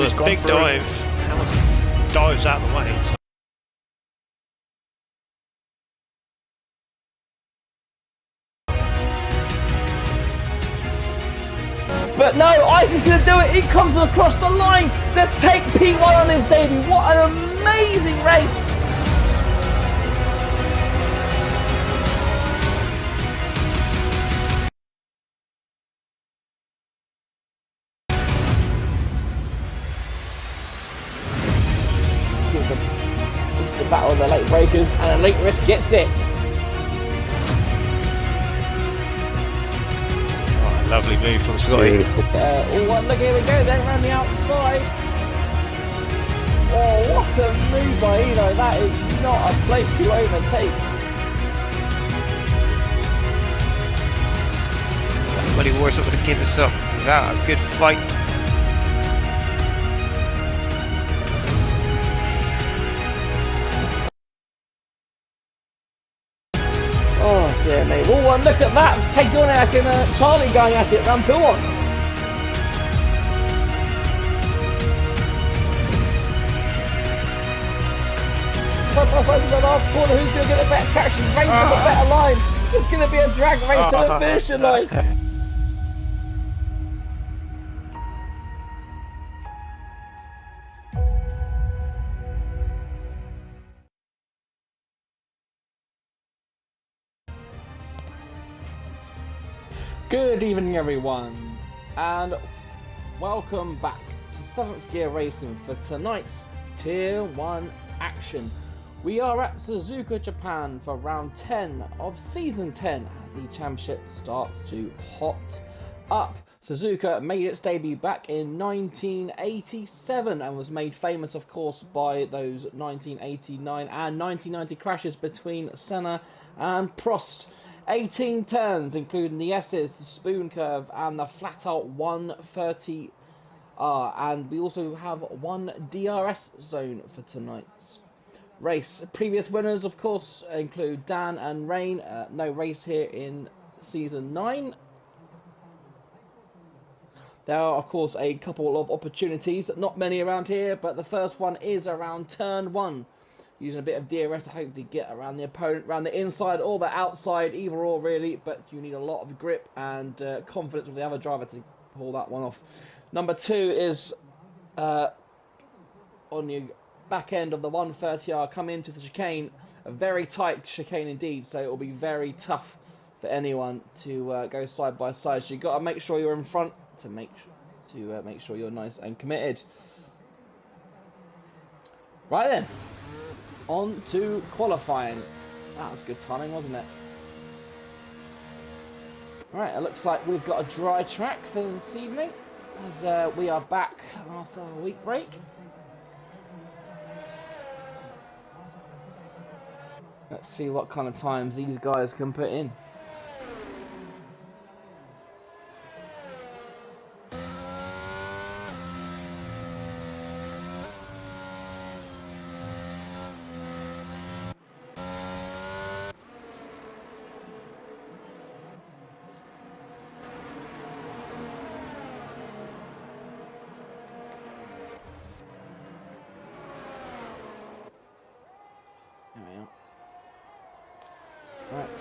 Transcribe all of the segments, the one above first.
Oh, the big dive. Hamilton dives out of the way. But no, Isaac's going to do it. He comes across the line to take P1 on his debut. What an amazing race. It's the battle of the late breakers, and Elite Risk gets it. Lovely move from Scotty. Look, here we go, then around the outside. Oh, what a move by Eno. That is not a place to overtake. Everybody War's not going to give us up without a good fight. Oh dear me. Oh, and look at that. Kate Dorniak and Charlie going at it. Rampuon. Side by side to the last corner. Who's going to get the better traction? Race with the better line. It's going to be a drag race to the finishing line. Good evening everyone, and welcome back to 7th Gear Racing for tonight's Tier 1 action. We are at Suzuka, Japan for round 10 of Season 10 as the championship starts to hot up. Suzuka made its debut back in 1987 and was made famous, of course, by those 1989 and 1990 crashes between Senna and Prost. 18 turns, including the S's, the spoon curve, and the flat out 130R. And we also have one DRS zone for tonight's race. Previous winners, of course, include Dan and Rain. No race here in Season 9. There are, of course, a couple of opportunities. Not many around here, but the first one is around turn 1. Using a bit of DRS to hopefully get around the opponent, around the inside or the outside, either or really, but you need a lot of grip and confidence of the other driver to pull that one off. Number 2 is on the back end of the 130R, come into the chicane, a very tight chicane indeed, so it will be very tough for anyone to go side by side. So you've got to make sure you're in front to make sure you're nice and committed. Right then. On to qualifying. That was good timing, wasn't it? Right, it looks like we've got a dry track for this evening as we are back after a week break. Let's see what kind of times these guys can put in.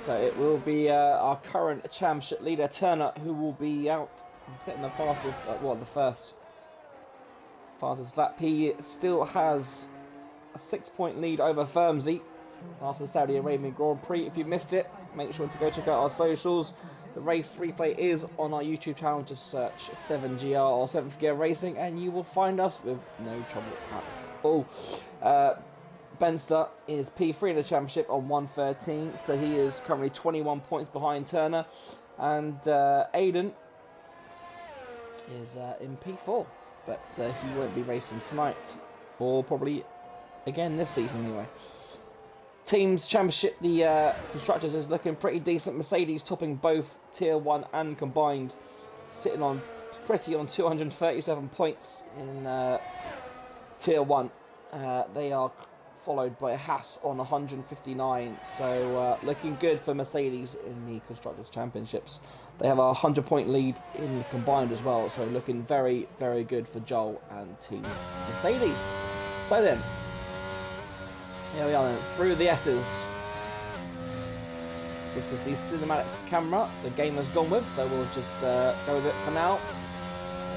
So it will be our current championship leader, Turner, who will be out setting the fastest, the first fastest lap. He still has a 6-point lead over Firmsy after the Saudi Arabian Grand Prix. If you missed it, make sure to go check out our socials. The race replay is on our YouTube channel. Just search 7GR or 7th Gear Racing and you will find us with no trouble at all. Benster is P3 in the championship on 113, so he is currently 21 points behind Turner. And Aiden is in P4, but he won't be racing tonight, or probably again this season anyway. Teams championship, the Constructors is looking pretty decent. Mercedes topping both Tier 1 and combined, sitting on 237 points in Tier 1. They are followed by Haas on 159. So looking good for Mercedes in the Constructors' Championships. They have a 100-point lead in the combined as well, so looking very, very good for Joel and Team Mercedes. So then, here we are then, through the S's. This is the cinematic camera the game has gone with, so we'll just go with it for now.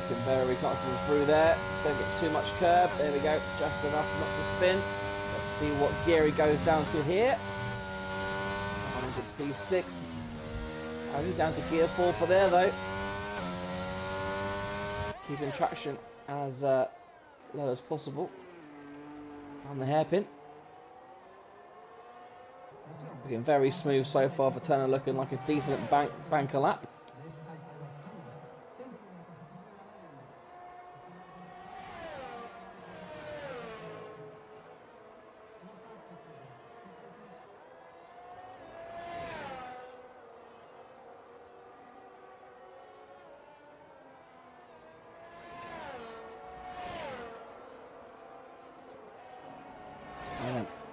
Looking very comfortable through there. Don't get too much curb. There we go, just enough not to spin. Let's see what gear he goes down to here. 100 P6. Only down to gear 4 for there though. Keeping traction as low as possible on the hairpin. Looking very smooth so far for Turner, looking like a decent banker lap.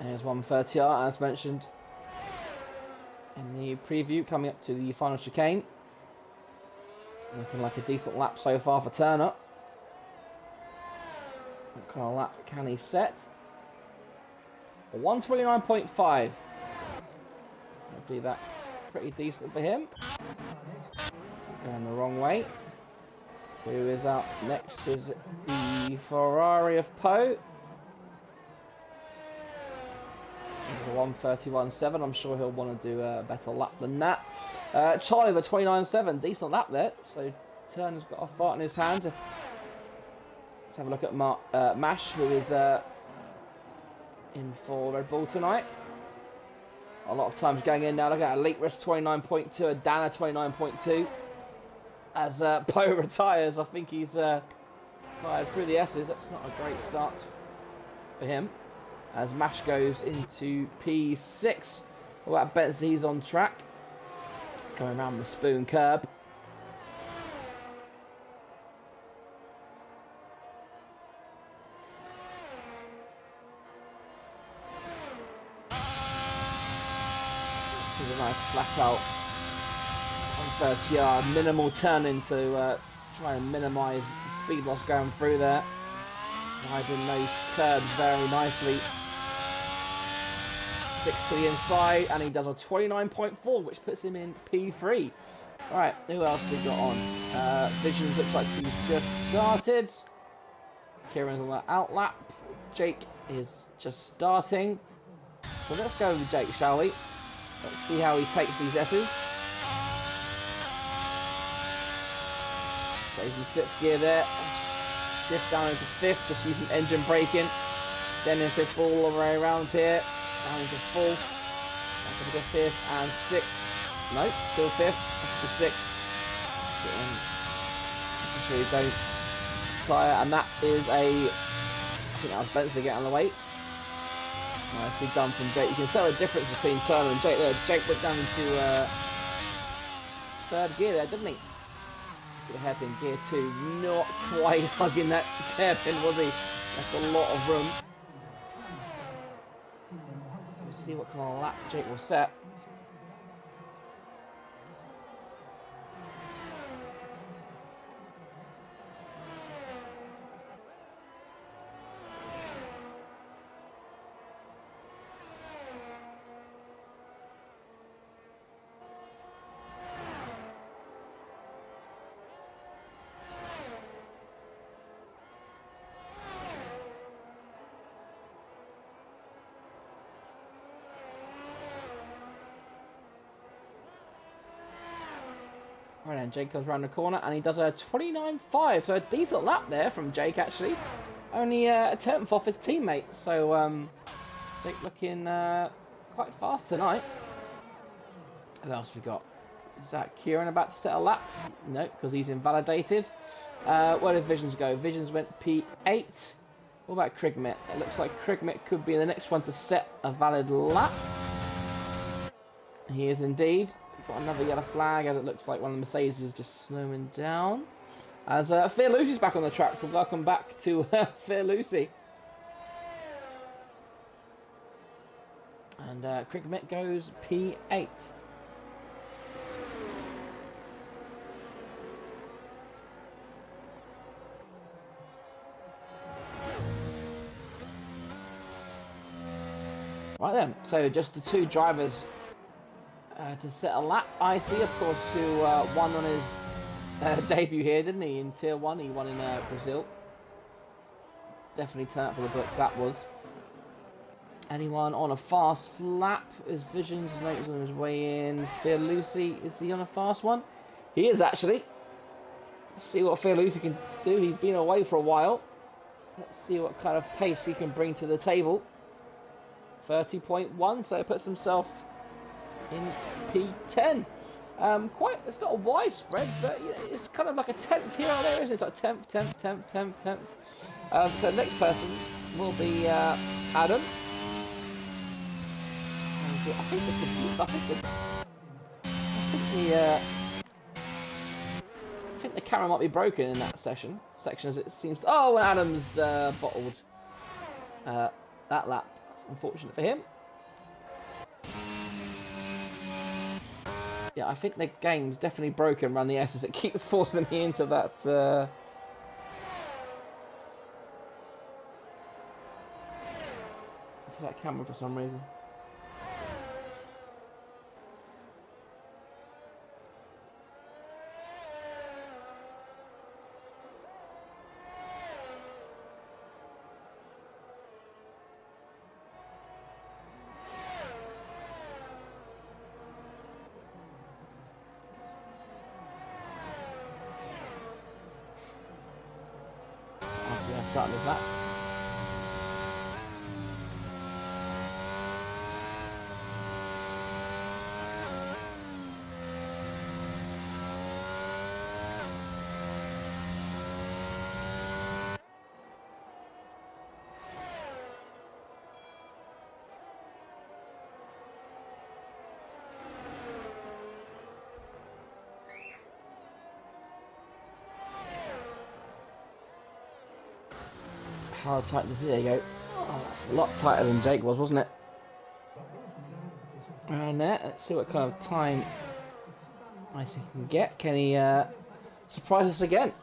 There's 130R as mentioned in the preview, coming up to the final chicane. Looking like a decent lap so far for Turner. What kind of lap can he set? 129.5. Hopefully that's pretty decent for him. Going the wrong way. Who is up next is the Ferrari of Poe. 131.7. I'm sure he'll want to do a better lap than that. Charlie with a 29.7. Decent lap there. So Turner's got a fart in his hands. Let's have a look at Mash, who is in for Red Bull tonight. A lot of times going in now. Look at a late risk 29.2, a Dana 29.2. As Poe retires, I think he's tired through the S's. That's not a great start for him. As Mash goes into P6. Well, that Benzie's on track. Going around the spoon curb. This is a nice flat out 130-yard minimal turn to try and minimise the speed loss going through there. Riding those curbs very nicely. Sticks to the inside and he does a 29.4, which puts him in P3. Alright, who else we got on? Visions looks like he's just started. Kieran's on the out lap. Jake is just starting. So let's go with Jake, shall we? Let's see how he takes these S's. So he slips gear there. Shift down into 5th, just using engine braking. Then in 5th all the way around here. Down into 4th. Back into 5th and 6th. Nope, still 5th. Back to 6th. Making sure you don't tire. And that is a... I think that was Benson getting on the weight. Nicely done from Jake. You can tell the difference between Turner and Jake there. Jake went down into 3rd gear there, didn't he? The hairpin gear 2, not quite hugging that hairpin, was he? Left a lot of room. We'll see what kind of lap Jake will set. Right then, Jake comes around the corner and he does a 29.5, so a decent lap there from Jake actually. Only a 10th off his teammate, so Jake looking quite fast tonight. Who else we got? Is that Kieran about to set a lap? No, because he's invalidated. Where did Visions go? Visions went P8. What about Krigmit? It looks like Krigmit could be the next one to set a valid lap. He is indeed. Got another yellow flag as it looks like one of the Mercedes is just slowing down. As Fear Lucy's back on the track, so welcome back to Fear Lucy. And Crickmett goes P8. Right then, so just the two drivers to set a lap. IC, of course, who won on his debut here, didn't he, in Tier 1? He won in Brazil. Definitely turned out for the books, that was. Anyone on a fast lap? His Vision's notes on his way in. Fearlusi, is he on a fast one? He is, actually. Let's see what Fearlusi can do. He's been away for a while. Let's see what kind of pace he can bring to the table. 30.1, so he puts himself in P10. It's not a wide spread, but you know, it's kind of like a 10th here or there, isn't it? It's like 10th. So next person will be Adam. And I think the camera might be broken in that section as it seems. Oh, and Adam's bottled that lap. Unfortunate for him. Yeah, I think the game's definitely broken around the S's. It keeps forcing me into that. Into that camera for some reason. Starting this lap. How tight does it? There you go. Oh, that's a lot tighter than Jake was, wasn't it? Around there. Let's see what kind of time Isaac can get. Can he surprise us again?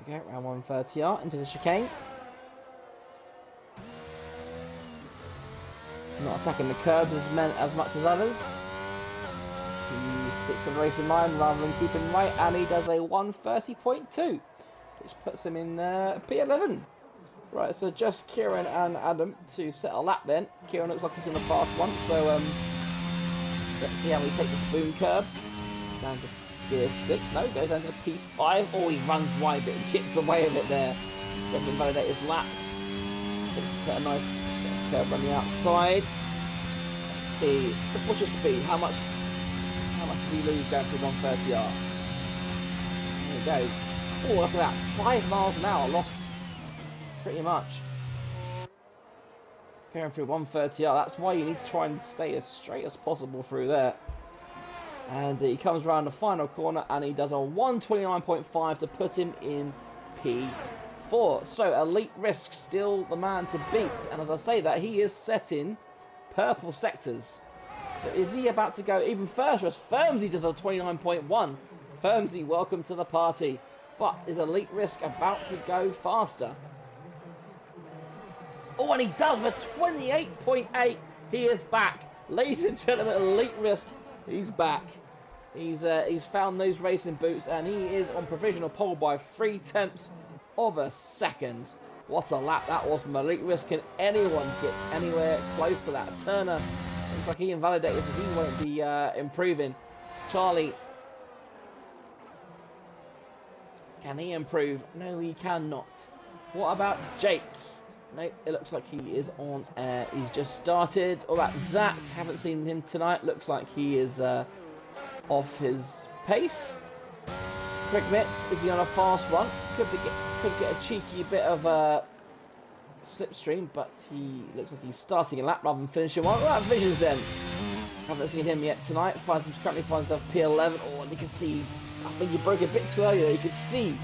Okay, round 130R into the chicane. Not attacking the curbs as much as others. He sticks to the race in mind rather than keeping right, and he does a 130.2, which puts him in P11. Right, so just Kieran and Adam to set a lap then. Kieran looks like he's in the fast one, so let's see how we take the spoon curb. Down to Gear 6, no, goes down to P5. Oh, he runs wide, but he gets away with it there. Doesn't invalidate his lap. Put a nice curve on the outside. Let's see, just watch his speed. How much does he lose down to 130R? There we go. Oh, look at that, 5 miles an hour lost, pretty much. Going through 130R, that's why you need to try and stay as straight as possible through there. And he comes around the final corner and he does a 129.5 to put him in P4. So Elite Risk still the man to beat. And as I say that, he is setting purple sectors. So is he about to go even further as Firmsy does a 29.1? Firmsy, welcome to the party. But is Elite Risk about to go faster? Oh, and he does a 28.8. He is back. Ladies and gentlemen, Elite Risk. He's back. He's found those racing boots and he is on provisional pole by 0.3 of a second. What a lap that was from Elite Risk. Can anyone get anywhere close to that? Turner looks like he invalidated, so he won't be improving. Charlie, can he improve? No, he cannot. What about Jake? No, it looks like he is on air. He's just started. All right, Zach, haven't seen him tonight. Looks like he is off his pace. Crickmett, is he on a fast one? Could be Could get a cheeky bit of slipstream, but he looks like he's starting a lap rather than finishing one. Right, Visions then. Haven't seen him yet tonight. Currently finds himself P11. Oh, and you can see, I think he broke a bit too early there. You could see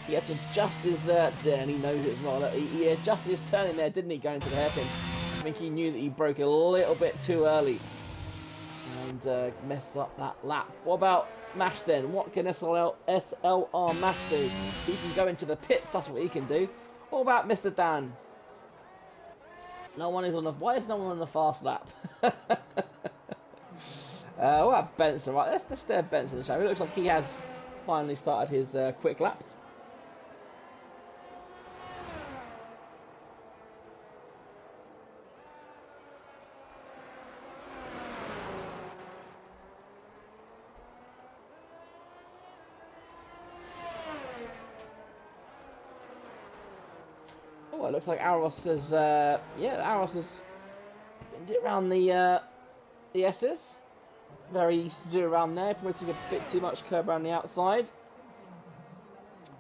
he had to adjust his turn. He knows it as well. He adjusted his turn in there, didn't he, going into the hairpin? I think he knew that he broke a little bit too early and messed up that lap. What about Mash then? What can SLR Mash do? He can go into the pits. That's what he can do. What about Mr. Dan? No one is on the. Why is no one on the fast lap? What about Benson? Right, let's just stare at Benson. Shall we? It looks like he has finally started his quick lap. Oh, it looks like Aros has. Aros has binned it around the S's. Very easy to do around there. Probably took a bit too much curb around the outside.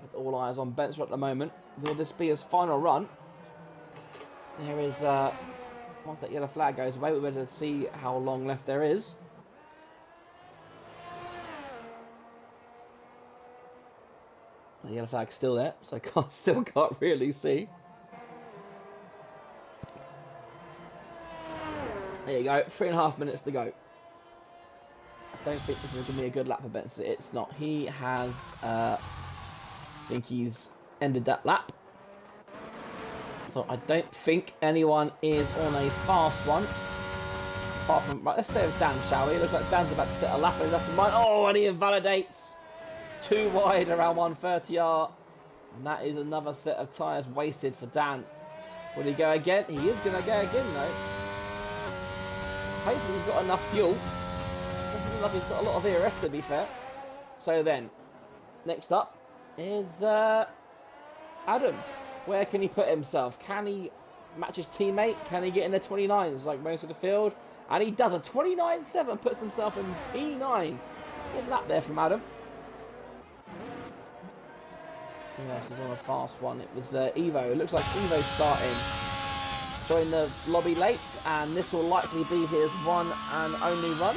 But all eyes on Benson at the moment. Will this be his final run? There is, once that yellow flag goes away, we're going to see how long left there is. The yellow flag's still there, so I still can't really see. There you go, 3.5 minutes to go. I don't think this is going to be a good lap for Benson. It's not. He has, I think he's ended that lap. So I don't think anyone is on a fast one. Apart from, right, let's stay with Dan, shall we? Looks like Dan's about to set a lap and he's left in mind. Oh, and he invalidates. Too wide around 130R. And that is another set of tyres wasted for Dan. Will he go again? He is going to go again, though. Hopefully he's got enough fuel. Doesn't look like he's got a lot of ERS, to be fair. So then, next up is Adam. Where can he put himself? Can he match his teammate? Can he get in the 29s like most of the field? And he does a 29.7, puts himself in P9. Good lap there from Adam. Yes, he's on a fast one. It was Evo. It looks like Evo's starting. Joined the lobby late, and this will likely be his one and only run.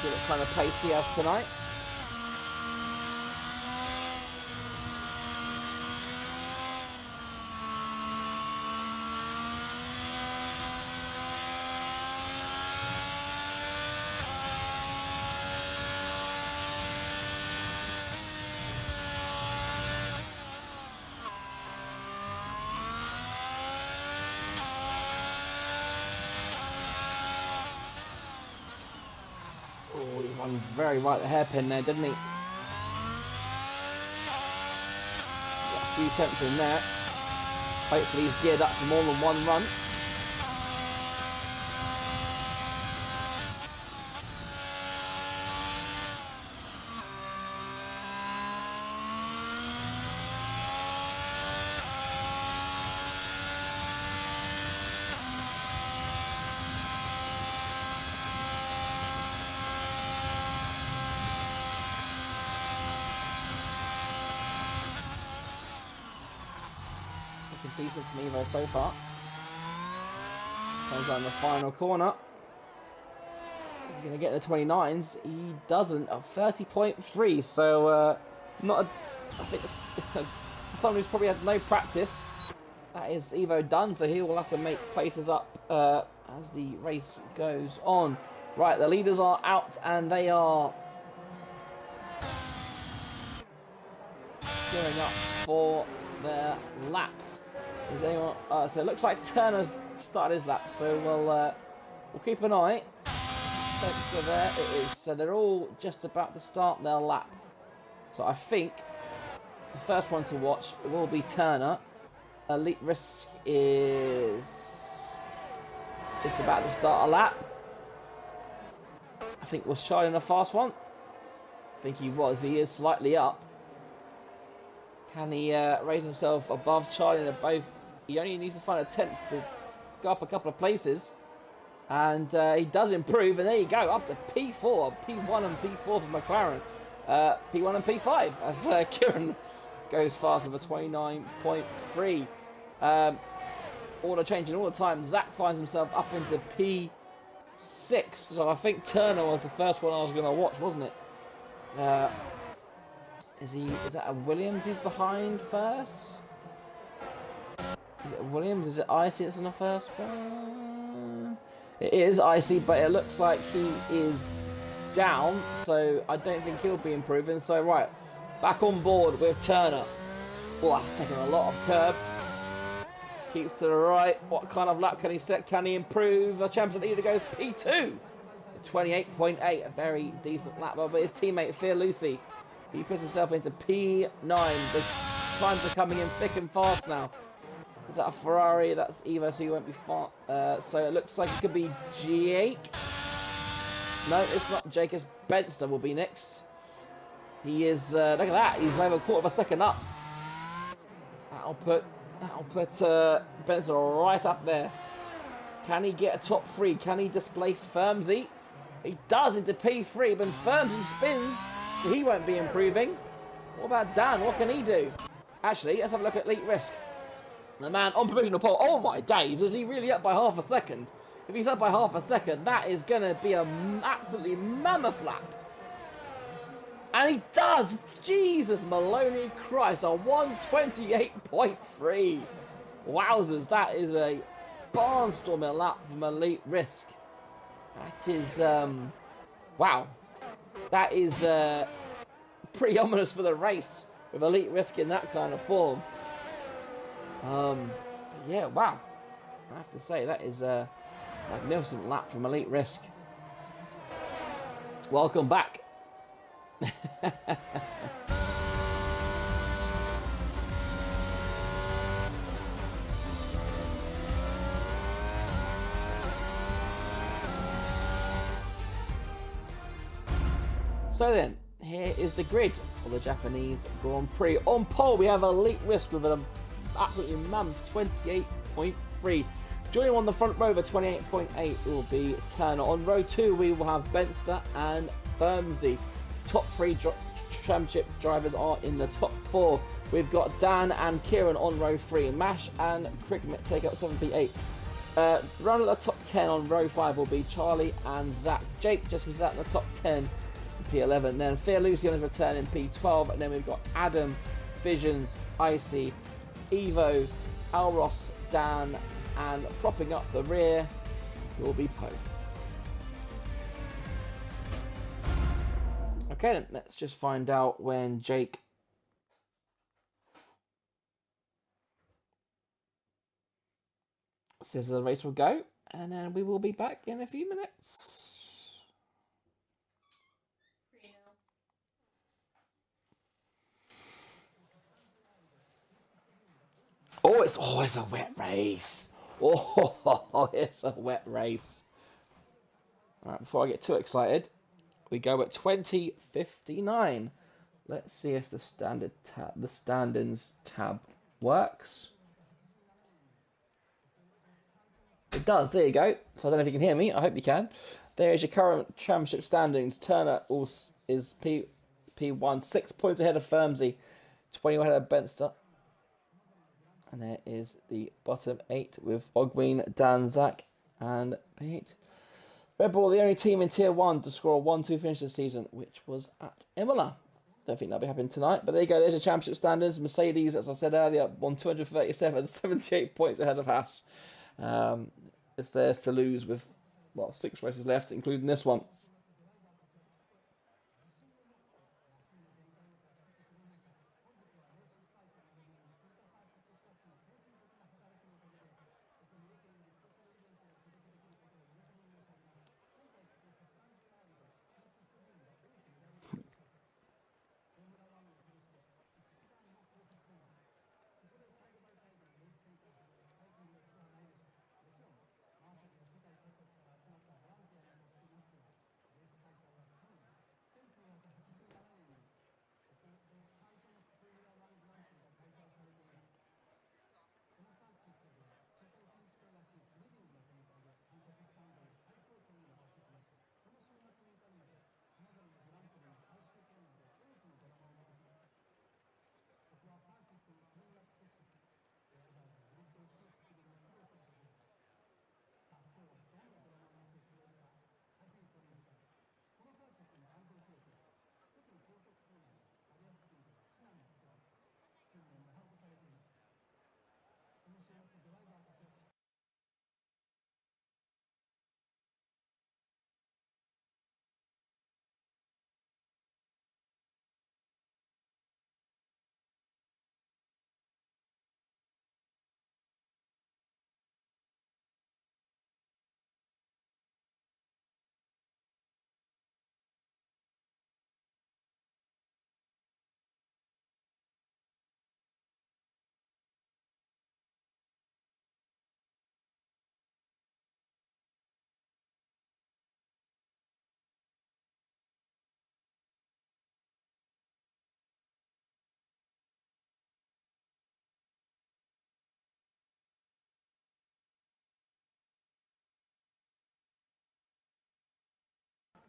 See what kind of pace he has tonight. Oh, he won very right the hairpin there, didn't he? Got a few tenths in there. Hopefully he's geared up for more than one run. Decent from Evo so far. Comes down the final corner. He's going to get the 29s. He doesn't. A 30.3. So, not a... I think someone who's probably had no practice. That is Evo done. So he will have to make places up as the race goes on. Right, the leaders are out and they are gearing up for their laps. Is anyone, so it looks like Turner's started his lap, so we'll keep an eye. So there it is. So they're all just about to start their lap. So I think the first one to watch will be Turner. Elite Risk is just about to start a lap. I think was Charlie in a fast one. I think he was. He is slightly up. Can he raise himself above Charlie? They're both. He only needs to find a 10th to go up a couple of places. And he does improve. And there you go. Up to P4. P1 and P4 for McLaren. P1 and P5. As Kieran goes faster for 29.3. Order changing all the time. Zach finds himself up into P6. So I think Turner was the first one I was going to watch, wasn't it? Is that a Williams he's behind first? Is it Williams? Is it Icy that's on the first one? It is Icy, but it looks like he is down, so I don't think he'll be improving. So right, back on board with Turner. Oh, that's taken a lot of curb. Keeps to the right. What kind of lap can he set? Can he improve? The Champions Leader goes P2. 28.8, a very decent lap. But his teammate Fear Lucy, he puts himself into P9. The times are coming in thick and fast now. Is that a Ferrari? That's Evo, so he won't be far. So it looks like it could be Jake. No, it's not Jake. It's Benster will be next. He is. Look at that. He's over a quarter of a second up. That'll put Benster right up there. Can he get a top 3? Can he displace Firmsy? He does into P3, but Firmsy spins, so he won't be improving. What about Dan? What can he do? Actually, let's have a look at Elite Risk. The man on provisional pole. Oh my days, is he really up by half a second? If he's up by half a second, that is going to be an absolutely mammoth lap. And he does! Jesus, Maloney Christ, a 128.3. Wowzers, that is a barnstorming lap from Elite Risk. That is, wow. That is pretty ominous for the race with Elite Risk in that kind of form. Yeah, wow. I have to say, that is a magnificent lap from Elite Risk. Welcome back. So then, here is the grid for the Japanese Grand Prix. On pole, we have Elite Risk with an absolutely mammoth 28.3. Joining on the front row with 28.8 will be Turner. On row 2, we will have Benster and Firmsy. Top 3 championship drivers are in the top 4. We've got Dan and Kieran on row 3. Mash and Crickmit take up 7P8. Round at the top 10 on row 5 will be Charlie and Zach. Jake just was out in the top 10. P11, then Fear Lucy on his return in P12, and then we've got Adam, Visions, Icy, Evo, Alros, Dan, and propping up the rear will be Poe. Okay, then let's just find out when Jake says the race will go, and then we will be back in a few minutes. Oh, it's a wet race. Oh, it's a wet race. All right, before I get too excited, we go at 20:59. Let's see if the standings tab works. It does. There you go. So I don't know if you can hear me. I hope you can. There is your current championship standings. Turner is P1, 6 points ahead of Firmsy, 21 ahead of Benster. And there is the bottom 8 with Ogween, Dan, Zach, and Pete. Red Bull, the only team in Tier 1 to score a 1-2 finish this season, which was at Imola. Don't think that'll be happening tonight. But there you go, there's the championship standards. Mercedes, as I said earlier, won 237, 78 points ahead of Haas. It's theirs to lose with, 6 races left, including this one.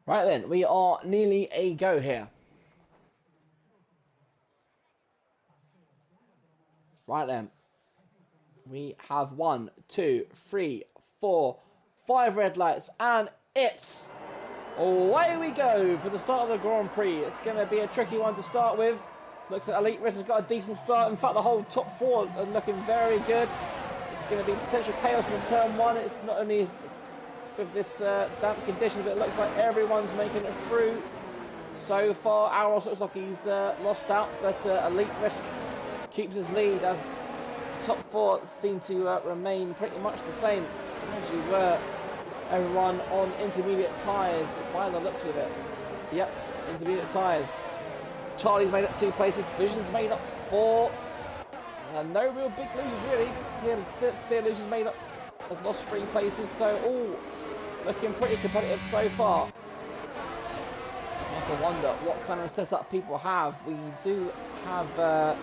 Right then, we are nearly a go here. Right then. We have 1, 2, 3, 4, 5 red lights, and it's away we go for the start of the Grand Prix. It's going to be a tricky one to start with. Looks like Elite Risk has got a decent start. In fact, the whole top 4 are looking very good. It's going to be potential chaos in turn 1. It's not only with this damp conditions, but it looks like everyone's making it through. So far, Aros looks like he's lost out, but Elite Risk keeps his lead as top 4 seem to remain pretty much the same as you were. Everyone on intermediate tyres by the looks of it. Yep, intermediate tyres. Charlie's made up 2 places, Vision's made up 4. No real big losers really. Theologian's made up, has lost 3 places, so all looking pretty competitive so far. I have to wonder what kind of setup people have. We do have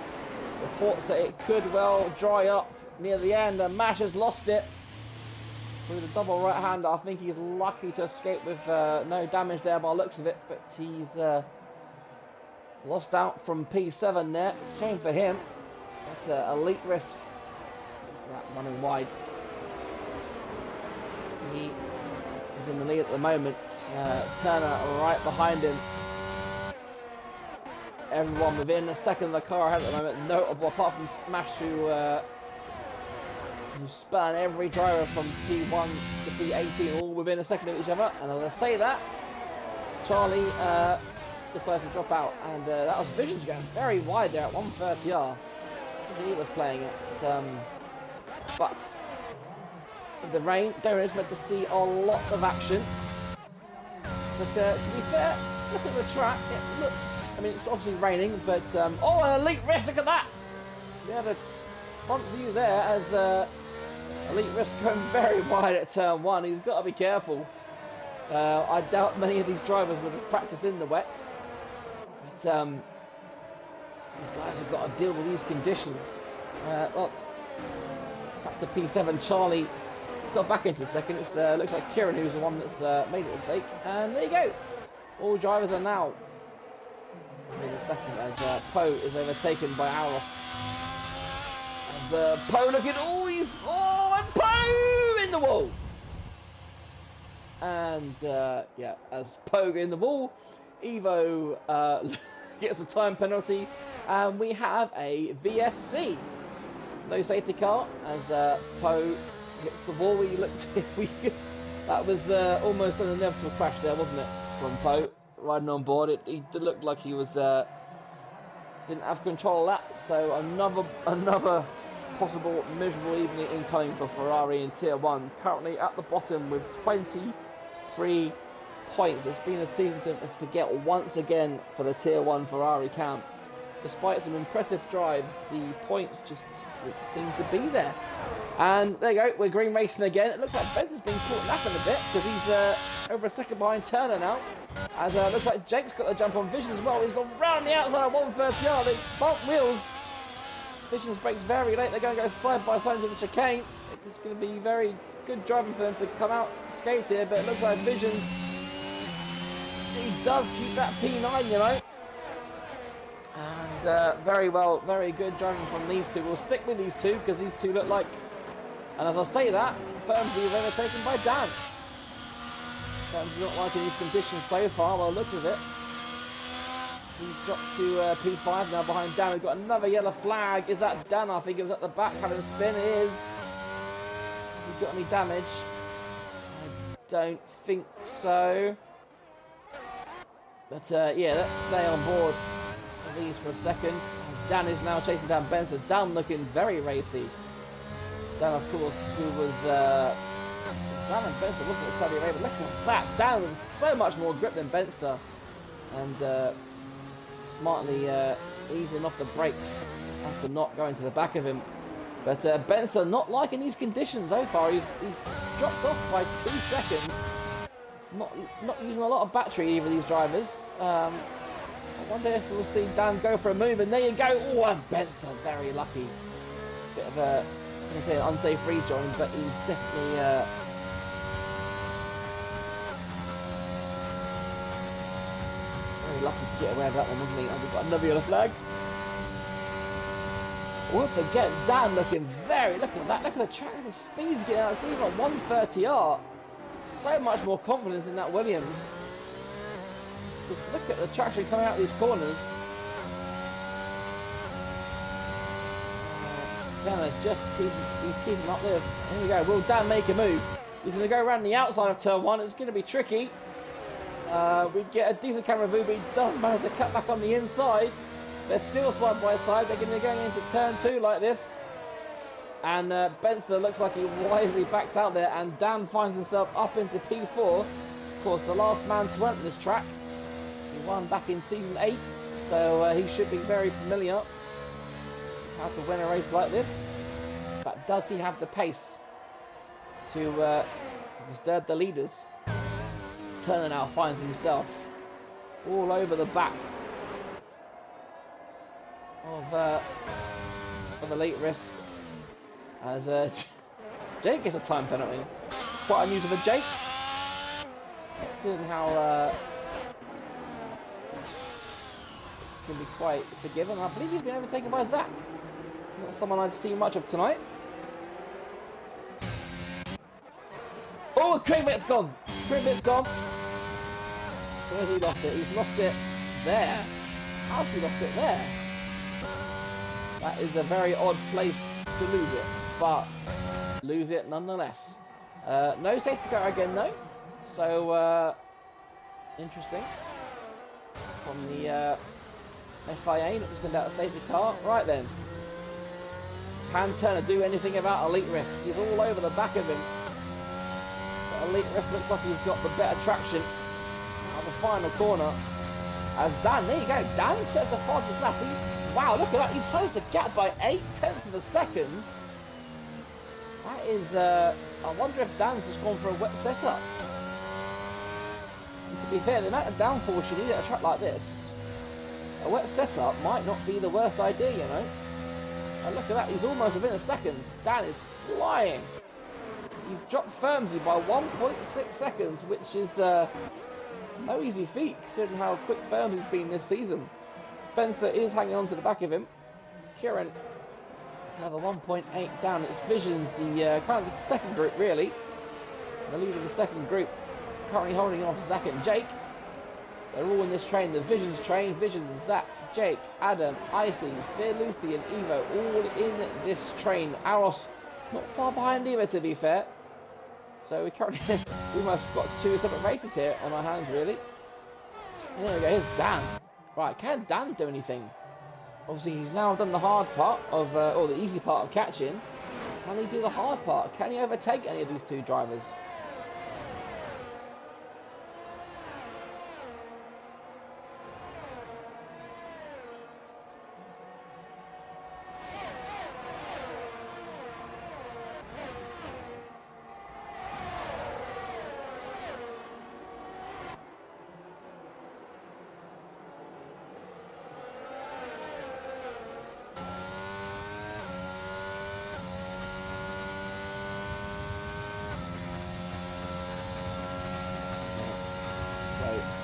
reports that it could well dry up near the end, and Mash has lost it through the double right-hander. I think he's lucky to escape with no damage there by the looks of it, but he's lost out from P7 there. Shame for him. But Elite Risk, that running wide. He is in the lead at the moment. Turner right behind him. Everyone within a second of the car ahead at the moment, notable apart from Smash, who spun every driver from P1 to P18 all within a second of each other. And as I say that, Charlie decides to drop out, and that was Visions going very wide there at 130R. He was playing it, but with the rain, don't expect to see a lot of action. But to be fair, look at the track, it looks, I mean, it's obviously raining, but oh, an Elite Risk, look at that! We have a front view there as Elite Risk going very wide at turn 1. He's got to be careful. I doubt many of these drivers would have practiced in the wet. But these guys have got to deal with these conditions. Well, back to P7, Charlie got back into second. It looks like Kieran who's the one that's made a mistake. And there you go. All drivers are now in a second as Poe is overtaken by Aros. As Poe looking, and Poe in the wall. And yeah, as Poe in the wall, Evo gets a time penalty, and we have a VSC. No safety car as Poe hits the wall. We looked, that was almost an inevitable crash there, wasn't it, from Poe riding on board. It looked like he was didn't have control of that. So another possible miserable evening incoming for Ferrari in Tier 1. Currently at the bottom with 23 points. It's been a season to forget once again for the Tier 1 Ferrari camp. Despite some impressive drives, the points just seem to be there. And there you go, we're green racing again. It looks like Benson's been caught napping a bit because he's over a second behind Turner now. As looks like Jake's got the jump on Vision as well. He's gone round the outside of 130R. They bump wheels. Vision's brakes very late. They're going to go side by side into the chicane. It's going to be very good driving for them to come out scathed here, but it looks like Vision's, he does keep that P9, you know. And very good driving from these two. We'll stick with these two because these two look like, and as I say that, Firmsby is overtaken by Dan. Firmsby's not liking these conditions so far, well, looks of it. He's dropped to P5 now behind Dan. We've got another yellow flag. Is that Dan? I think it was at the back having a spin. It is. Has he got any damage? I don't think so. But yeah, let's stay on board of these for a second. As Dan is now chasing down Benson. Dan looking very racy. Dan, of course, who was Dan and Benson wasn't at Saudi Arabia. Look at that. Dan with so much more grip than Benster. And smartly easing off the brakes after not going to the back of him. But Benson not liking these conditions so far. He's dropped off by 2 seconds. Not using a lot of battery, either of these drivers. I wonder if we'll see Dan go for a move, and there you go. Oh, and Benson very lucky. Bit of a, I'm going to say an unsafe rejoin, but he's definitely Very lucky to get away with that one, wasn't he? And we've got another yellow flag. Once again, Dan looking very, look at that, look at the track, the speed's getting out, he's like 130R. So much more confidence in that Williams. Just look at the traction coming out of these corners. Turner he's keeping up there. Here we go, will Dan make a move? He's going to go around the outside of turn 1, it's going to be tricky. We get a decent camera view, but he does manage to cut back on the inside. They're still side by side. They're going to be going into turn 2 like this. And Benster looks like he wisely backs out there. And Dan finds himself up into P4. Of course, the last man to enter this track. He won back in season 8. So he should be very familiar how to win a race like this. But does he have the pace to disturb the leaders? Turner now finds himself all over the back of Elite Risk as Jake gets a time penalty. Quite unusual for Jake. Let's see how it's going to be quite forgiven. I believe he's been overtaken by Zach. Not someone I've seen much of tonight. Oh, Craigmit's gone. Craigmit's gone. Where's he lost it? He's lost it there. How's he lost it there? That is a very odd place to lose it, but lose it nonetheless. No safety car again, though. So, interesting. From the FIA, not to send out a safety car. Right then. Can Turner do anything about Elite Risk? He's all over the back of him. But Elite Risk looks like he's got the better traction at the final corner. As Dan, there you go. Dan sets the fastest lap. Wow, look at that. He's closed the gap by 8/10 of a second. That is, I wonder if Dan's just gone for a wet setup. And to be fair, the amount of downforce you need at a track like this, a wet setup might not be the worst idea, you know. And look at that. He's almost within a second. Dan is flying. He's dropped Firmsy by 1.6 seconds, which is no easy feat, considering how quick Firmsy's been this season. Spencer is hanging on to the back of him. Kieran, another 1.8 down. It's Visions, the kind of the second group, really. The lead of the second group, currently holding off Zach and Jake. They're all in this train, the Visions train. Visions, Zach, Jake, Adam, Icy, Fear Lucy, and Evo, all in this train. Aros, not far behind either, to be fair. So we currently, we almost got 2 separate races here on our hands, really. And there we go, here's Dan. Right, can Dan do anything? Obviously, he's now done the hard part of, or the easy part of catching. Can he do the hard part? Can he overtake any of these 2 drivers?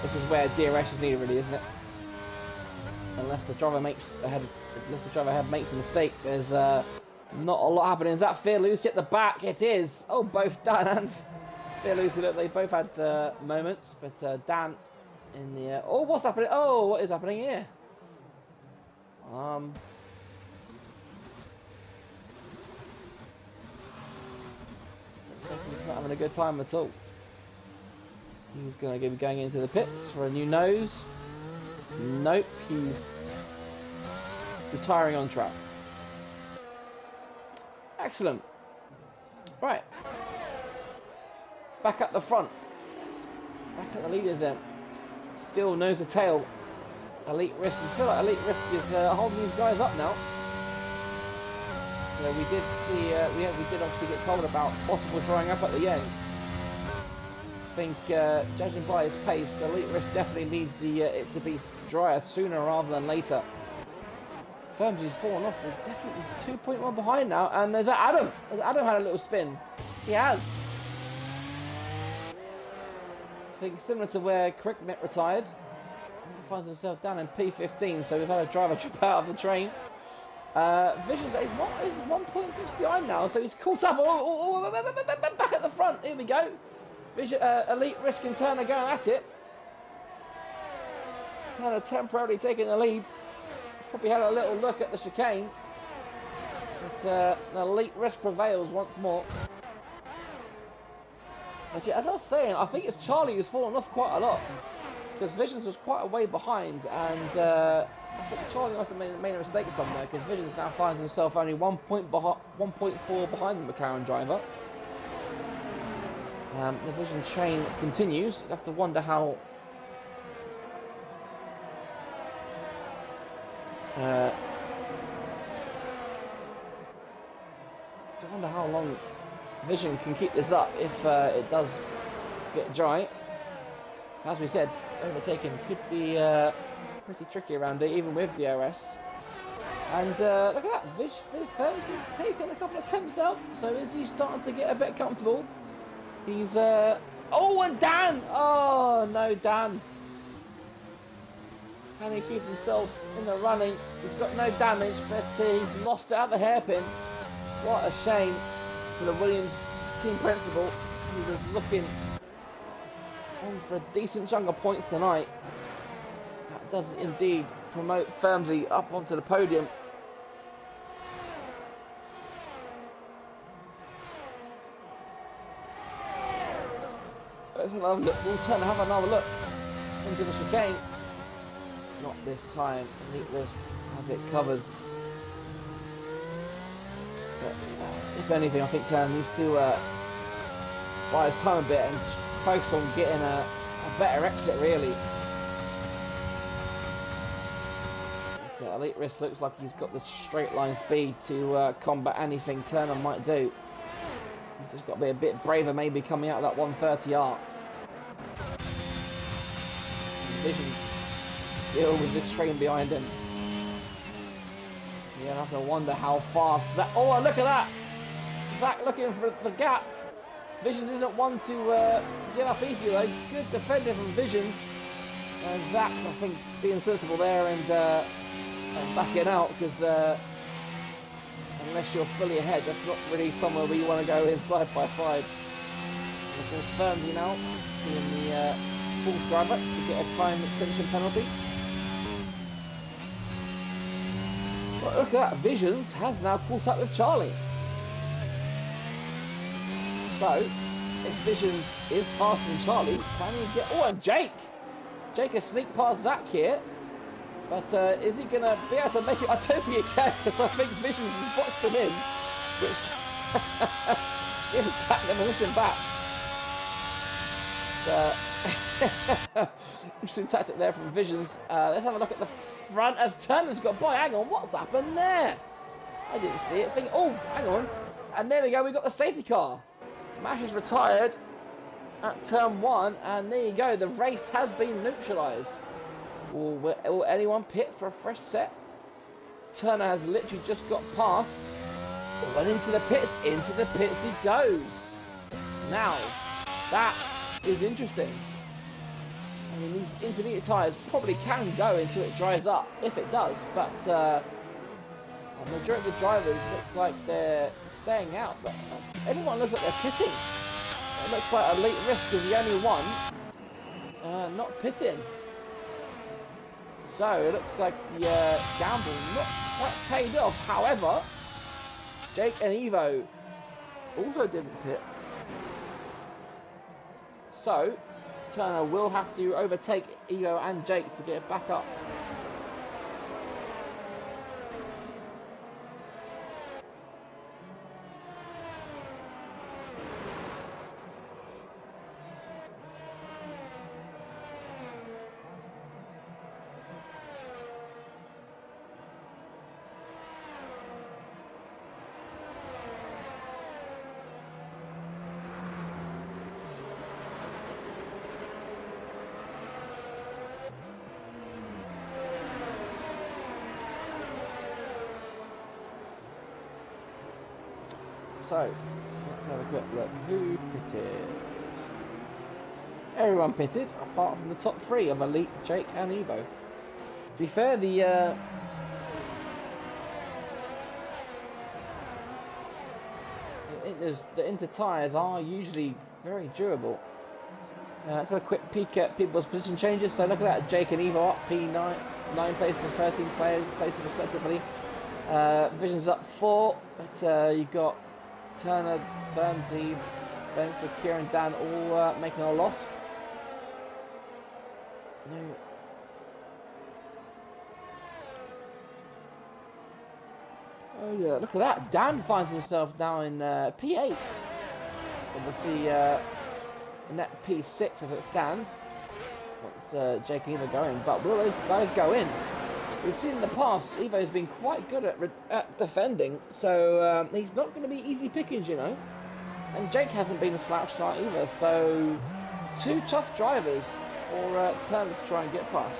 This is where DRS is needed, really, isn't it? Unless the driver makes makes a mistake, there's not a lot happening. Is that Fear Lucy at the back? It is. Oh, both Dan and Fear Lucy, look, they both had moments, but Dan in the. Oh, what's happening? Oh, what is happening here? He's not having a good time at all. He's going to be going into the pits for a new nose. Nope, he's retiring on track. Excellent. Right. Back at the front. Back at the leaders then. Still nose to tail. Elite Risk. I feel like Elite Risk is holding these guys up now. We did see, we did obviously get told about possible drying up at the end. I think, judging by his pace, Elite Risk definitely needs the it to be drier sooner rather than later. Firmsy's fallen off. He's 2.1 behind now, and there's Adam. Adam had a little spin. He has. I think similar to where Crickmet retired. finds himself down in P15, so we've had a driver drop out of the train. Visions is 1.6 behind now, so he's caught up. Back at the front. Here we go. Elite Risk and Turner going at it. Turner temporarily taking the lead. Probably had a little look at the chicane. But the Elite Risk prevails once more. But yeah, as I was saying, I think it's Charlie who's fallen off quite a lot. Because Visions was quite a way behind, and I think Charlie must have made a mistake somewhere, because Visions now finds himself only 1.4 behind the McLaren driver. The Vision chain continues. You have to wonder how... long Vision can keep this up if it does get dry. As we said, overtaking could be pretty tricky around it, even with DRS. And look at that, Firms has taken a couple of attempts out, so is he starting to get a bit comfortable? He's oh, and Dan! Oh no, Dan! Can he keep himself in the running? He's got no damage, but he's lost it at the hairpin. What a shame for the Williams team principal. He was looking on for a decent chunk of points tonight. That does indeed promote Firmsy up onto the podium. Let's have another look. We'll turn and have another look into the chicane. Not this time. Elite Risk as it covers. But, if anything, I think Turner needs to buy his time a bit and focus on getting a better exit, really. But, Elite Risk looks like he's got the straight line speed to combat anything Turner might do. He's just got to be a bit braver, maybe coming out of that 130R. Visions still with this train behind him. You're gonna have to wonder how fast Zach. Oh, look at that! Zach looking for the gap. Visions isn't one to give up easily though. Good defending from Visions. And Zach, I think, being sensible there and backing out, because unless you're fully ahead, that's not really somewhere where you want to go in side by side. And of course, Firmsy now being the fourth driver to get a time extension penalty. But look at that, Visions has now caught up with Charlie. So, if Visions is faster than Charlie, can he get... Oh, and Jake! Jake has sneaked past Zach here. But is he going to be able to make it? I don't think he can, because I think Visions has boxed him in, which gives Zach the position back. So, interesting tactic there from Visions. Let's have a look at the front as Turner's got by. Hang on, what's happened there? I didn't see it. Oh, hang on. And there we go, we got the safety car. Mash is retired at turn 1, and there you go, the race has been neutralised. Will anyone pit for a fresh set? Turner has literally just got past. Went into the pits he goes. Now, that is interesting. I mean, these intermediate tyres probably can go until it dries up, if it does, but the majority of the drivers looks like they're staying out, but everyone looks like they're pitting. It looks like Elite Risk is the only one not pitting. So it looks like the gamble not quite paid off. However, Jake and Evo also didn't pit. So Turner will have to overtake Evo and Jake to get it back up. So, let's have a quick look. Who pitted? Everyone pitted, apart from the top 3 of Elite, Jake and Evo. be fair, the Inter tyres are usually very durable. Let's have a quick peek at people's position changes. So look at that, Jake and Evo up P9, 9 places and 13 places respectively. Vision's up 4, but you've got Turner, Fernsey, Benson, Kieran, Dan all making a loss. No. Oh yeah, look at that. Dan finds himself now in P8. Obviously, net P6 as it stands. Once Jake and Evo go in, but will those guys go in? We've seen in the past, Evo's been quite good at defending, so he's not going to be easy pickings, you know. And Jake hasn't been a slouch start either, so 2 tough drivers for Turner to try and get past.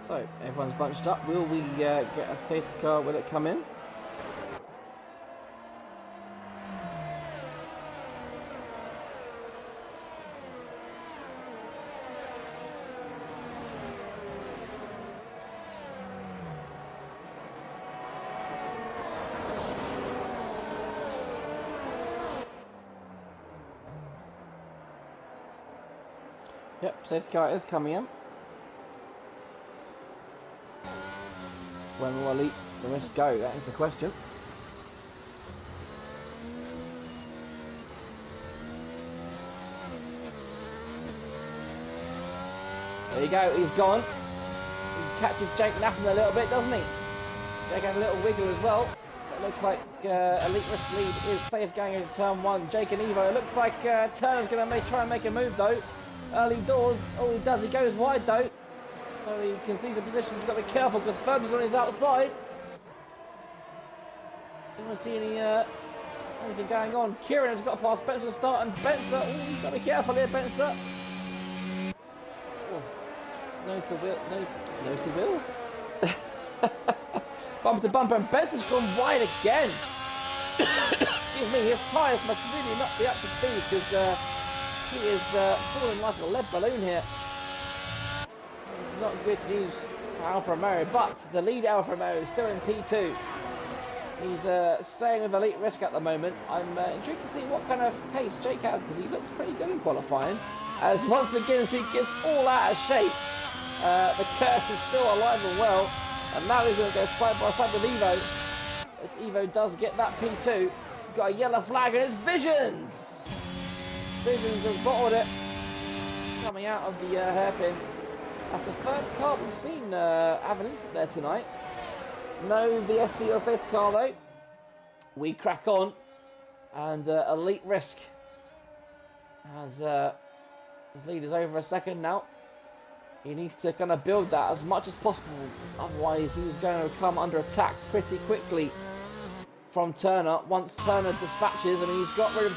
So, everyone's bunched up. Will we get a safety car? Will it come in? Yep, safety car is coming in. When will Elite the rest go? That is the question. There you go, he's gone. He catches Jake napping a little bit, doesn't he? Jake has a little wiggle as well. It looks like Elite Risk lead is safe going into turn 1. Jake and Evo. It looks like Turner's going to try and make a move though. Early doors. All he does, he goes wide though. So he concedes a position. He's got to be careful because Ferguson's on his outside. Don't want to see anything going on. Kieran has got to pass Benster to start, and Benster, you've got to be careful here, Benster. Oh, nose to wheel, nose to wheel. Bumper to bumper, and Benster's gone wide again. Excuse me, his tyres must really not be up to speed because he is falling like a lead balloon here. It's not good news for Alfa Romeo, but the lead Alfa Romeo is still in P2. He's staying with Elite Risk at the moment. I'm intrigued to see what kind of pace Jake has because he looks pretty good in qualifying. As once again he gets all out of shape. The curse is still alive and well, and now he's going to go side by side with Evo. But Evo does get that P2. Got a yellow flag and it's Visions. Visions has bottled it, coming out of the hairpin. That's the third car we've seen have an incident there tonight. No VSC or safety car though. We crack on, and Elite Risk has his lead is over a second now. He needs to kind of build that as much as possible, otherwise he's going to come under attack pretty quickly from Turner. Once Turner dispatches, I mean, he's got rid of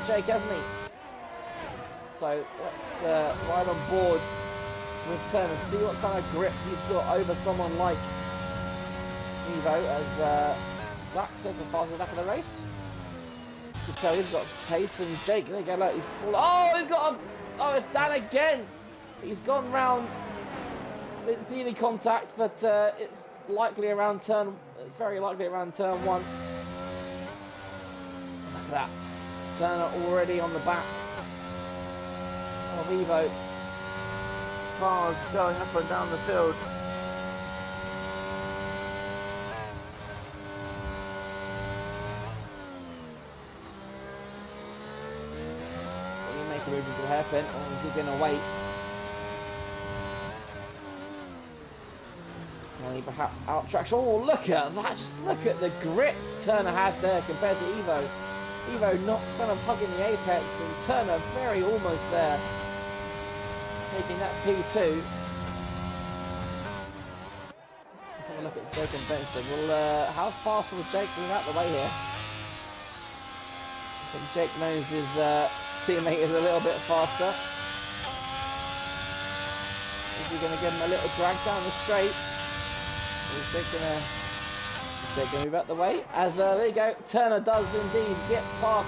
Jake, hasn't he? So let's ride on board with Turner, see what kind of grip he's got over someone like Evo, as Zach said the fastest lap of the race. You can tell he's got pace, and Jake, there you go, look, he's full. Oh, he's got a, oh, it's Dan again. He's gone round. It's any contact, but it's likely around turn. It's very likely around turn 1. Look at that. Turner already on the back of Evo. Cars going up and down the field. Will he make a move with the hairpin, or is he going to wait? Can he perhaps outtrack? Oh, look at that! Just look at the grip Turner had there compared to Evo. Evo not kind of hugging the apex, and Turner very almost there, taking that P2. Have a look at Jake and Benson. Well, how fast will Jake move out the way here? I think Jake knows his teammate is a little bit faster. Is he going to give him a little drag down the straight? Is Jake going to move out the way? As there you go, Turner does indeed get past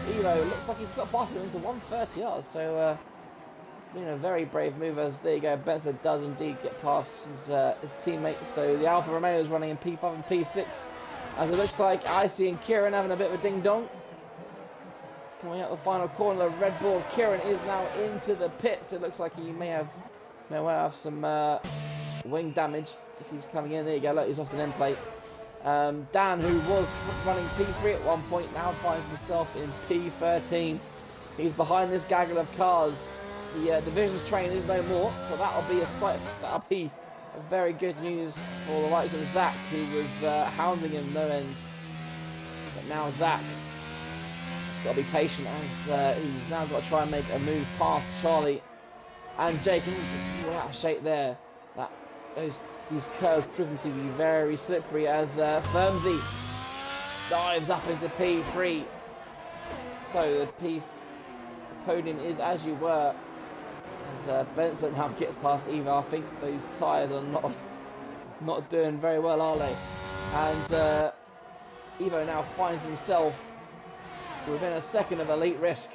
Evo. Looks like he's got past him into 130 yards. So it's been a very brave move. As there you go, Benson does indeed get past his teammates. So the Alfa Romeo is running in P5 and P6. As it looks like Icy and Kieran having a bit of a ding dong. Coming out the final corner, the Red Bull of Kieran is now into the pits. It looks like he may well have some wing damage if he's coming in. There you go, look, he's lost an end plate. Dan, who was running P3 at one point, now finds himself in P13. He's behind this gaggle of cars. The divisions train is no more, so that'll be a very good news for the likes of Zach, who was hounding him no end. But now Zach has got to be patient, as he's now got to try and make a move past Charlie and Jake. Out of shape there. These curves proving to be very slippery, as Firmsy dives up into P3. So the podium is as you were. As Benson now gets past Eva, I think those tyres are not doing very well, are they? And Evo now finds himself within a second of elite risk.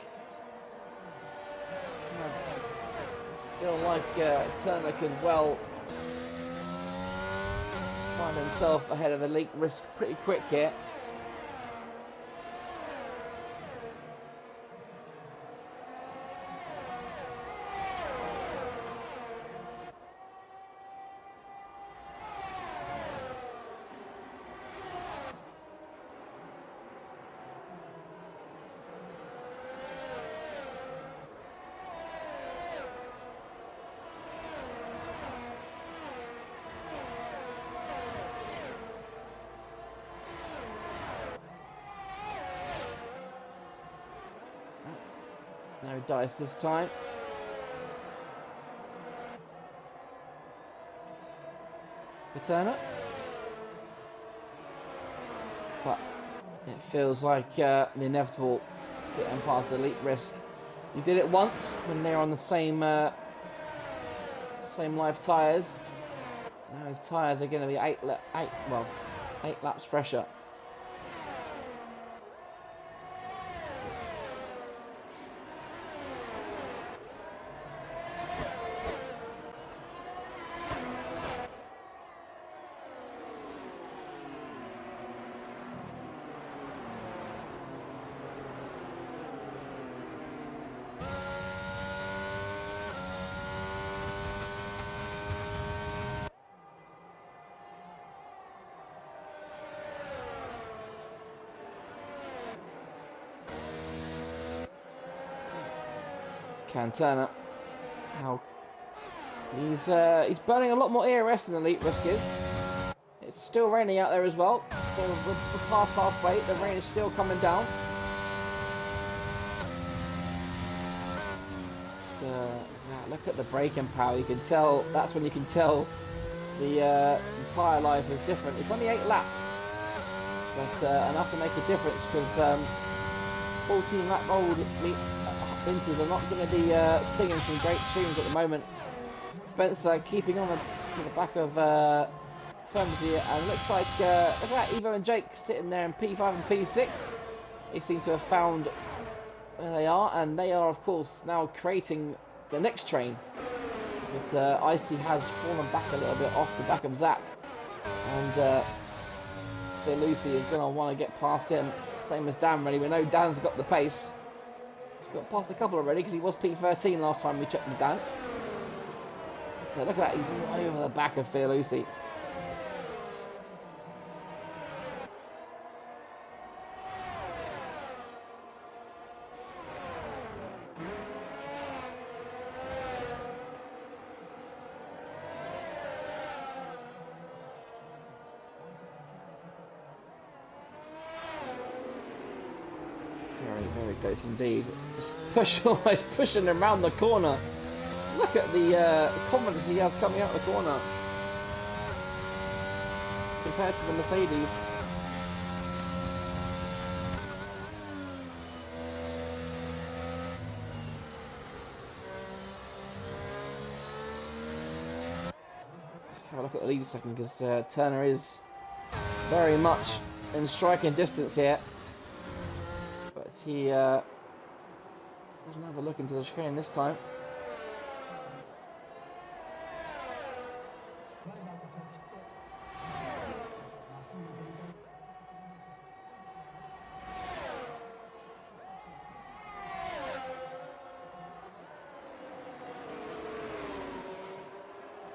I feel like Turner could well find himself ahead of elite risk pretty quick here. No dice this time. Paterna. But it feels like the inevitable getting past elite risk. You did it once when they're on the same live tyres. Now his tyres are going to be 8 laps fresher. Turner, how he's burning a lot more ERS than elite risk is. It's still raining out there as well, so we're past halfway. The rain is still coming down. Look at the braking power. You can tell. That's when you can tell the tyre life is different. It's only 8 laps. but enough to make a difference because 14 lap old Inters are not going to be singing some great tunes at the moment. Spencer keeping on to the back of Firmsy, and looks like look at that, Evo and Jake sitting there in P5 and P6. They seem to have found where they are, and they are of course now creating the next train. But Icy has fallen back a little bit off the back of Zach, and Phil Lucy is going to want to get past him, same as Dan really. We know Dan's got the pace. He's got past a couple already because he was P13 last time we checked with Dan. So look at that, he's way over the back of Phil Lucy. Very close indeed. Just almost pushing him around the corner. Look at the confidence he has coming out of the corner compared to the Mercedes. Let's have a look at the lead a second, because Turner is very much in striking distance here. But he doesn't have a look into the screen this time.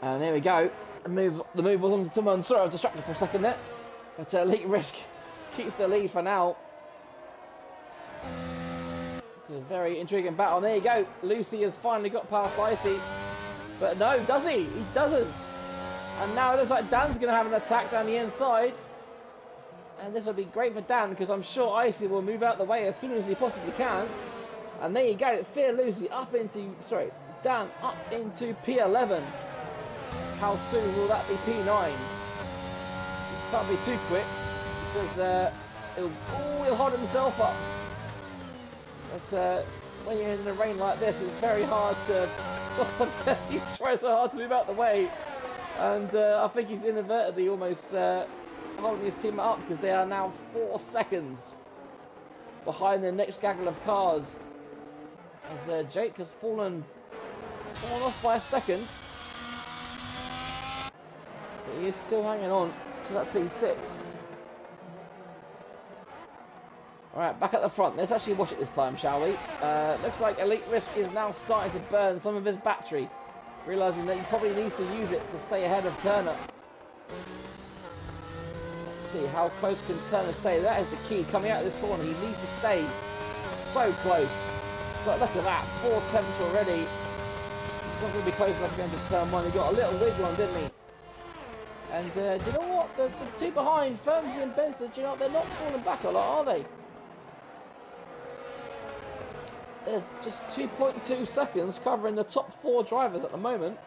And there we go. The move was on to Tumon. Sorry, I was distracted for a second there. But Elite Risk keeps the lead for now. It's a very intriguing battle. And there you go. Lucy has finally got past Icy. But no, does he? He doesn't. And now it looks like Dan's going to have an attack down the inside. And this will be great for Dan, because I'm sure Icy will move out the way as soon as he possibly can. And there you go. Fear Lucy up into... Sorry, Dan up into P11. How soon will that be P9? It can't be too quick, because he'll hold himself up. But when you're in the rain like this, it's very hard to... He's trying so hard to move out the way. And I think he's inadvertently almost holding his team up, because they are now 4 seconds behind the next gaggle of cars. As Jake has fallen off by a second. But he is still hanging on to that P6. Alright, back at the front. Let's actually watch it this time, shall we? Looks like Elite Risk is now starting to burn some of his battery, realising that he probably needs to use it to stay ahead of Turner. Let's see, how close can Turner stay? That is the key. Coming out of this corner, he needs to stay so close. But look at that, 4 tenths already. He's not going to be close enough to go into turn 1. He got a little wiggle on, didn't he? And do you know what? The two behind, Firmsy and Benson, do you know what? They're not falling back a lot, are they? There's just 2.2 seconds covering the top 4 drivers at the moment,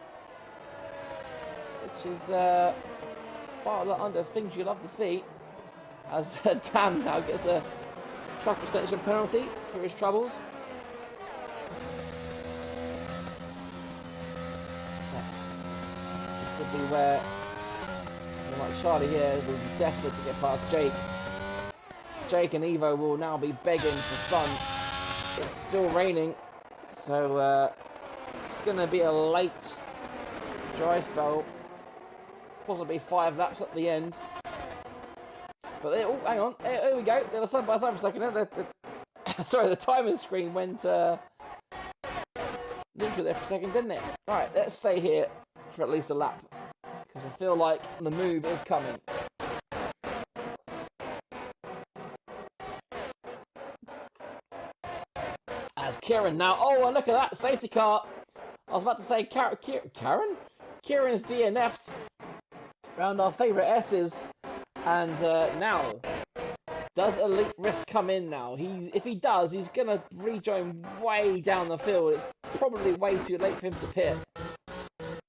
which is far a lot under things you'd love to see, as Dan now gets a track extension penalty for his troubles. This will be where, like Charlie here, will be desperate to get past Jake. Jake and Evo will now be begging for sun. It's still raining, so it's going to be a late dry spell, possibly 5 laps at the end. But oh, hang on, here we go. They were side by side for a second. Sorry, the timing screen went neutral there for a second, didn't it? Alright, let's stay here for at least a lap, because I feel like the move is coming. As Kieran now, oh, and look at that, safety car. I was about to say Karen? Kieran's DNF'd around our favourite S's. And now, does Elite Risk come in now? If he does, he's going to rejoin way down the field. It's probably way too late for him to pit.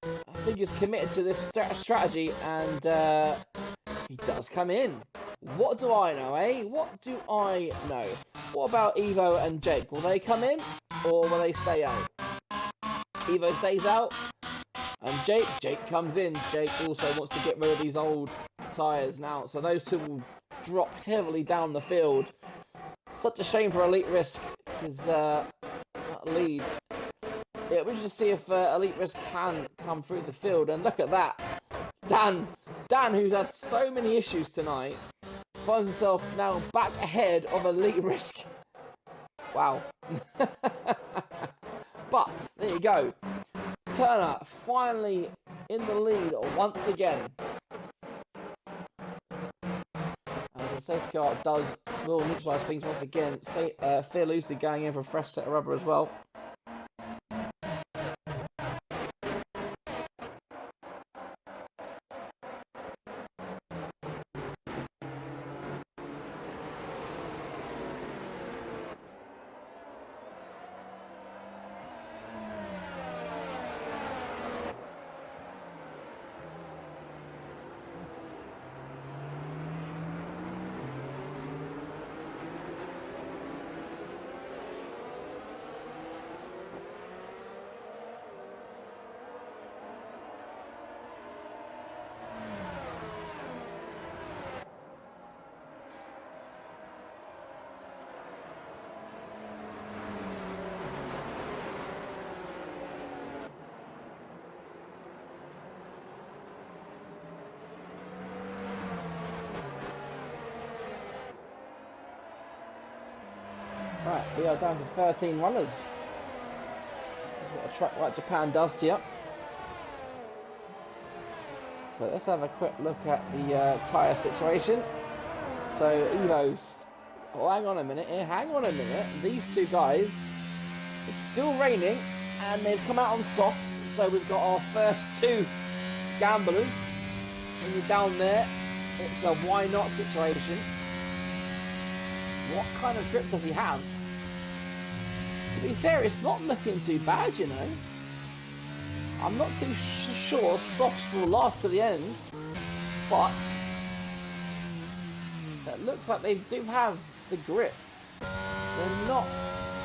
I think he's committed to this strategy, and he does come in. What do I know, eh? What do I know? What about Evo and Jake? Will they come in or will they stay out? Evo stays out and Jake comes in. Jake also wants to get rid of these old tyres now. So those two will drop heavily down the field. Such a shame for Elite Risk because that lead. Yeah, we should see if Elite Risk can come through the field. And look at that. Dan, who's had so many issues tonight, finds himself now back ahead of Elite Risk. Wow. But, there you go. Turner finally in the lead once again. As the safety car will neutralise things once again. Fear Lucy going in for a fresh set of rubber as well. Right, we are down to 13 runners. That's what a track like Japan does to you. So let's have a quick look at the tyre situation. So Evo's... Oh, hang on a minute here, hang on a minute. These two guys, it's still raining and they've come out on softs. So we've got our first two gamblers. When you're down there, it's a why not situation. What kind of grip does he have? To be fair, it's not looking too bad, you know. I'm not too sure softs will last to the end, but it looks like they do have the grip. They're not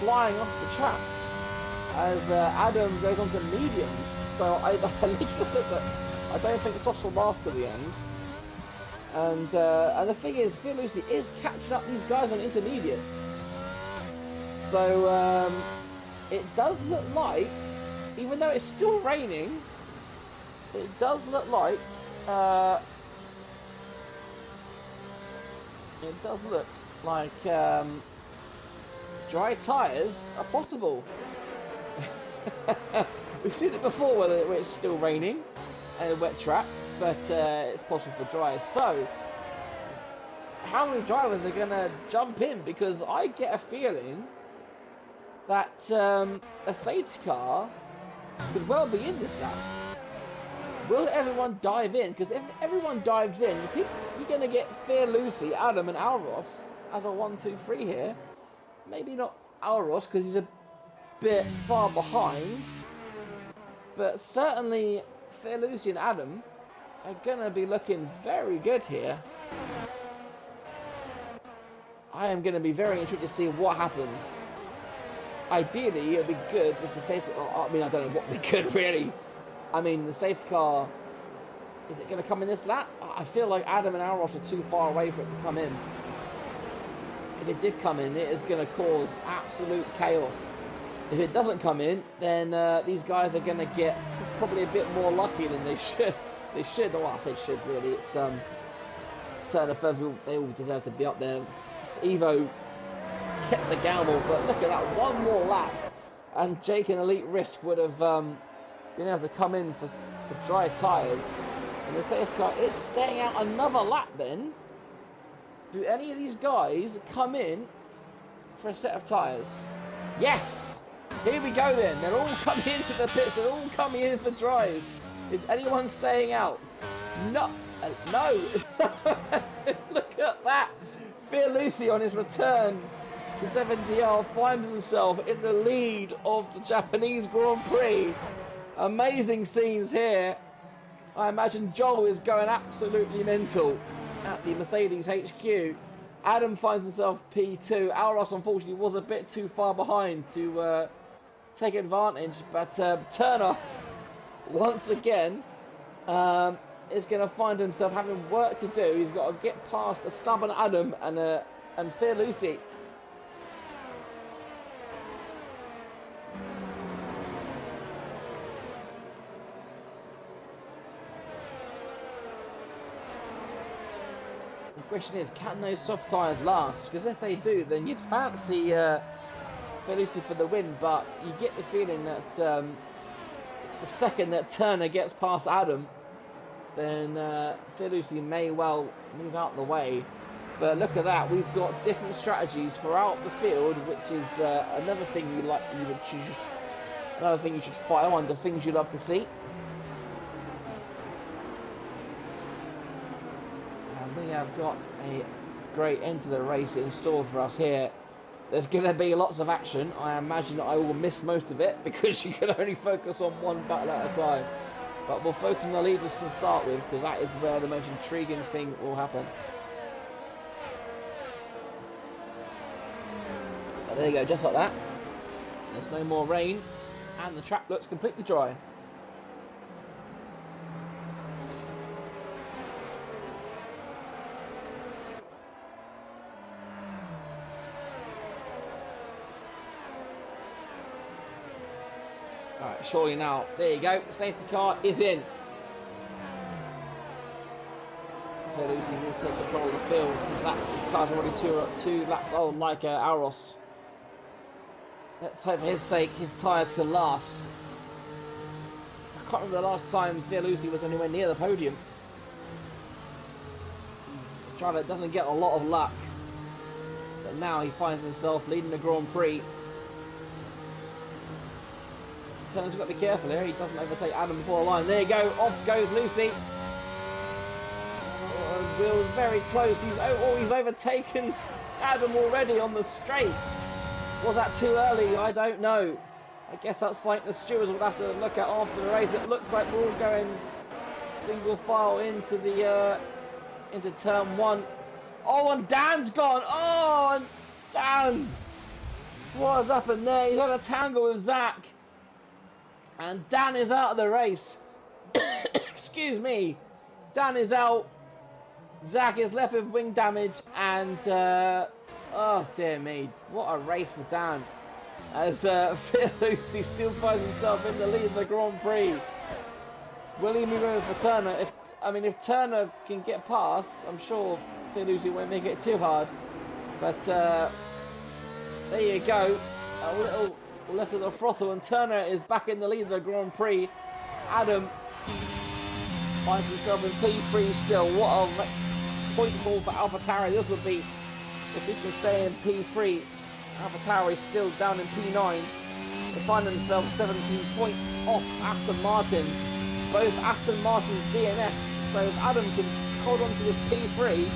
flying off the track as Adam goes on to mediums. So I literally said that I don't think softs will last to the end. And the thing is, Fear Lucy is catching up these guys on intermediates. So it does look like, even though it's still raining, it does look like dry tyres are possible. We've seen it before where it's still raining and a wet track. But it's possible for dry. So, how many drivers are going to jump in? Because I get a feeling that a safety car could well be in this lap. Will everyone dive in? Because if everyone dives in, you're going to get Fear Lucy, Adam, and Alros as a 1, 2, 3 here. Maybe not Alros because he's a bit far behind. But certainly Fear Lucy and Adam are going to be looking very good here. I am going to be very intrigued to see what happens. Ideally, it would be good if the safety... I mean, I don't know what would be good, really. I mean, the safety car... Is it going to come in this lap? I feel like Adam and Alros are too far away for it to come in. If it did come in, it is going to cause absolute chaos. If it doesn't come in, then these guys are going to get probably a bit more lucky than they should. They should. Well, I say should really. It's Turner firms. They all deserve to be up there. Evo kept the gamble, but look at that, one more lap, and Jake and Elite Risk would have been able to come in for dry tyres. And the safety car is staying out another lap. Then, do any of these guys come in for a set of tyres? Yes. Here we go. Then they're all coming into the pits. They're all coming in for dries. Is anyone staying out? No. No. Look at that. Fear Lucy on his return to 7GR finds himself in the lead of the Japanese Grand Prix. Amazing scenes here. I imagine Joel is going absolutely mental. at the Mercedes HQ. Adam finds himself P2. Alros, unfortunately, was a bit too far behind to take advantage, but Turner, once again, is going to find himself having work to do. He's got to get past a stubborn Adam and Fear Lucy. The question is, can those soft tyres last? Because if they do, then you'd fancy Fear Lucy for the win, but you get the feeling that the second that Turner gets past Adam, then Fear Lucy may well move out the way. But look at that, we've got different strategies throughout the field, which is another thing another thing you should follow under things you love to see. And we have got a great end to the race in store for us here. There's going to be lots of action. I imagine I will miss most of it because you can only focus on one battle at a time. But we'll focus on the leaders to start with, because that is where the most intriguing thing will happen. But there you go, just like that. There's no more rain, and the track looks completely dry. Alright, surely now. There you go. Safety car is in. Fear Lucy will take control of the field. His tyres are already two laps old, like Alros. Let's hope for his sake his tyres can last. I can't remember the last time Fear Lucy was anywhere near the podium. He's a driver that doesn't get a lot of luck. But now he finds himself leading the Grand Prix. Turner's got to be careful here. He doesn't overtake Adam before the line. There you go. Off goes Lucy. Will's very close. He's overtaken Adam already on the straight. Was that too early? I don't know. I guess that's something the stewards will have to look at after the race. It looks like we're all going single file into turn one. Oh, and Dan's gone. Oh, and Dan. What has happened there? He's had a tangle with Zach. And Dan is out of the race. Excuse me. Dan is out. Zach is left with wing damage. And, oh dear me. What a race for Dan. As Fear Lucy still finds himself in the lead of the Grand Prix. Will he move over for Turner? If Turner can get past, I'm sure Fear Lucy won't make it too hard. But there you go. A little left of the throttle, and Turner is back in the lead of the Grand Prix. Adam finds himself in P3 still. What a point fall for AlphaTauri this will be if he can stay in P3. AlphaTauri is still down in P9. They find themselves 17 points off Aston Martin. Both Aston Martin's DNS. So if Adam can hold on to this P3,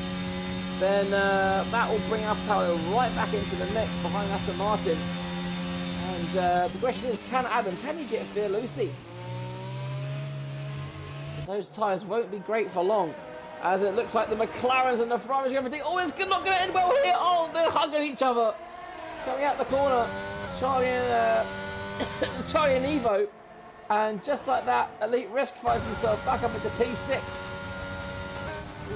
then that will bring AlphaTauri right back into the mix behind Aston Martin. And the question is, can he get Fear Lucy? Those tyres won't be great for long, as it looks like the McLarens and the Ferraris are everything. Oh, it's not going to end well here. Oh, they're hugging each other. Coming out the corner, Charlie and Evo. And just like that, Elite Risk finds himself back up into P6.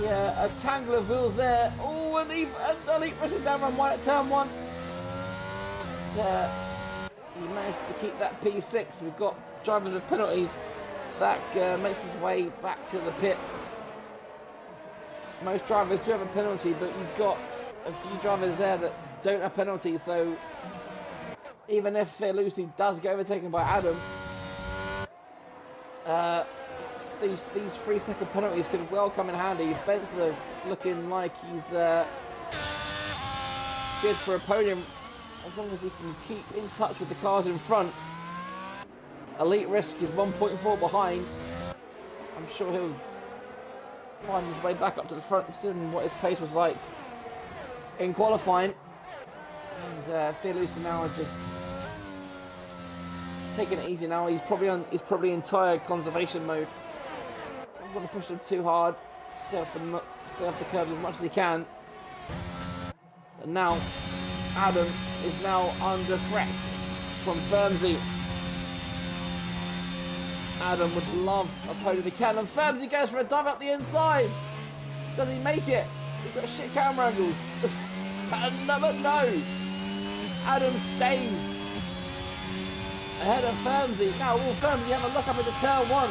Yeah, a tangle of wheels there. Oh, and Elite Risk is down run wide at turn one. He managed to keep that P6. We've got drivers with penalties. Zach makes his way back to the pits. Most drivers do have a penalty, but you've got a few drivers there that don't have penalties, so even if Fear Lucy does get overtaken by Adam, these 3-second penalties could well come in handy. Spencer looking like he's good for a podium as long as he can keep in touch with the cars in front. Elite Risk is 1.4 behind. I'm sure he'll find his way back up to the front, considering what his pace was like in qualifying. And Fear Lucy now is just taking it easy now. He's probably in tyre conservation mode. I'm going to push him too hard. stay off the curb as much as he can. And now Adam is now under threat from Firmsy. Adam would love a podium if he can, and Firmsy goes for a dive up the inside. Does he make it? He's got shit camera angles. But no. Adam stays ahead of Firmsy. Now will Firmsy have a look up into turn 1?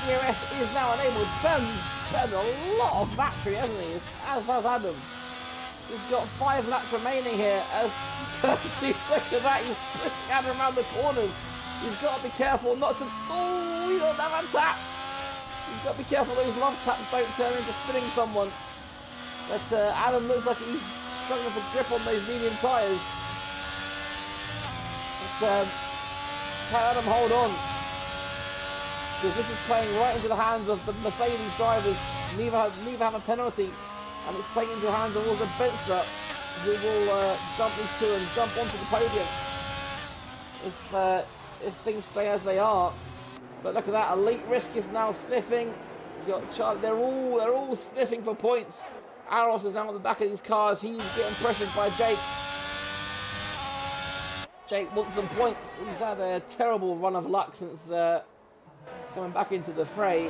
DRS is now enabled. Firmsy's spent a lot of battery, hasn't he? As has Adam. We've got 5 laps remaining here as Firmsy, look at that, he's pushing Adam around the corners. He's got to be careful not to... Oh, he don't have a tap. He's got to be careful those love taps don't turn into spinning someone. But Adam looks like he's struggling for grip on those medium tyres. But can Adam hold on? Because this is playing right into the hands of the Mercedes drivers. Neither have a penalty. And it's playing into the hands of also Benzer, who will jump these two and jump onto the podium if things stay as they are. But look at that, Elite Risk is now sniffing. You got Charlie, they're all sniffing for points. Aros is now on the back of these cars. He's getting pressured by Jake. Jake wants some points. He's had a terrible run of luck since coming back into the fray.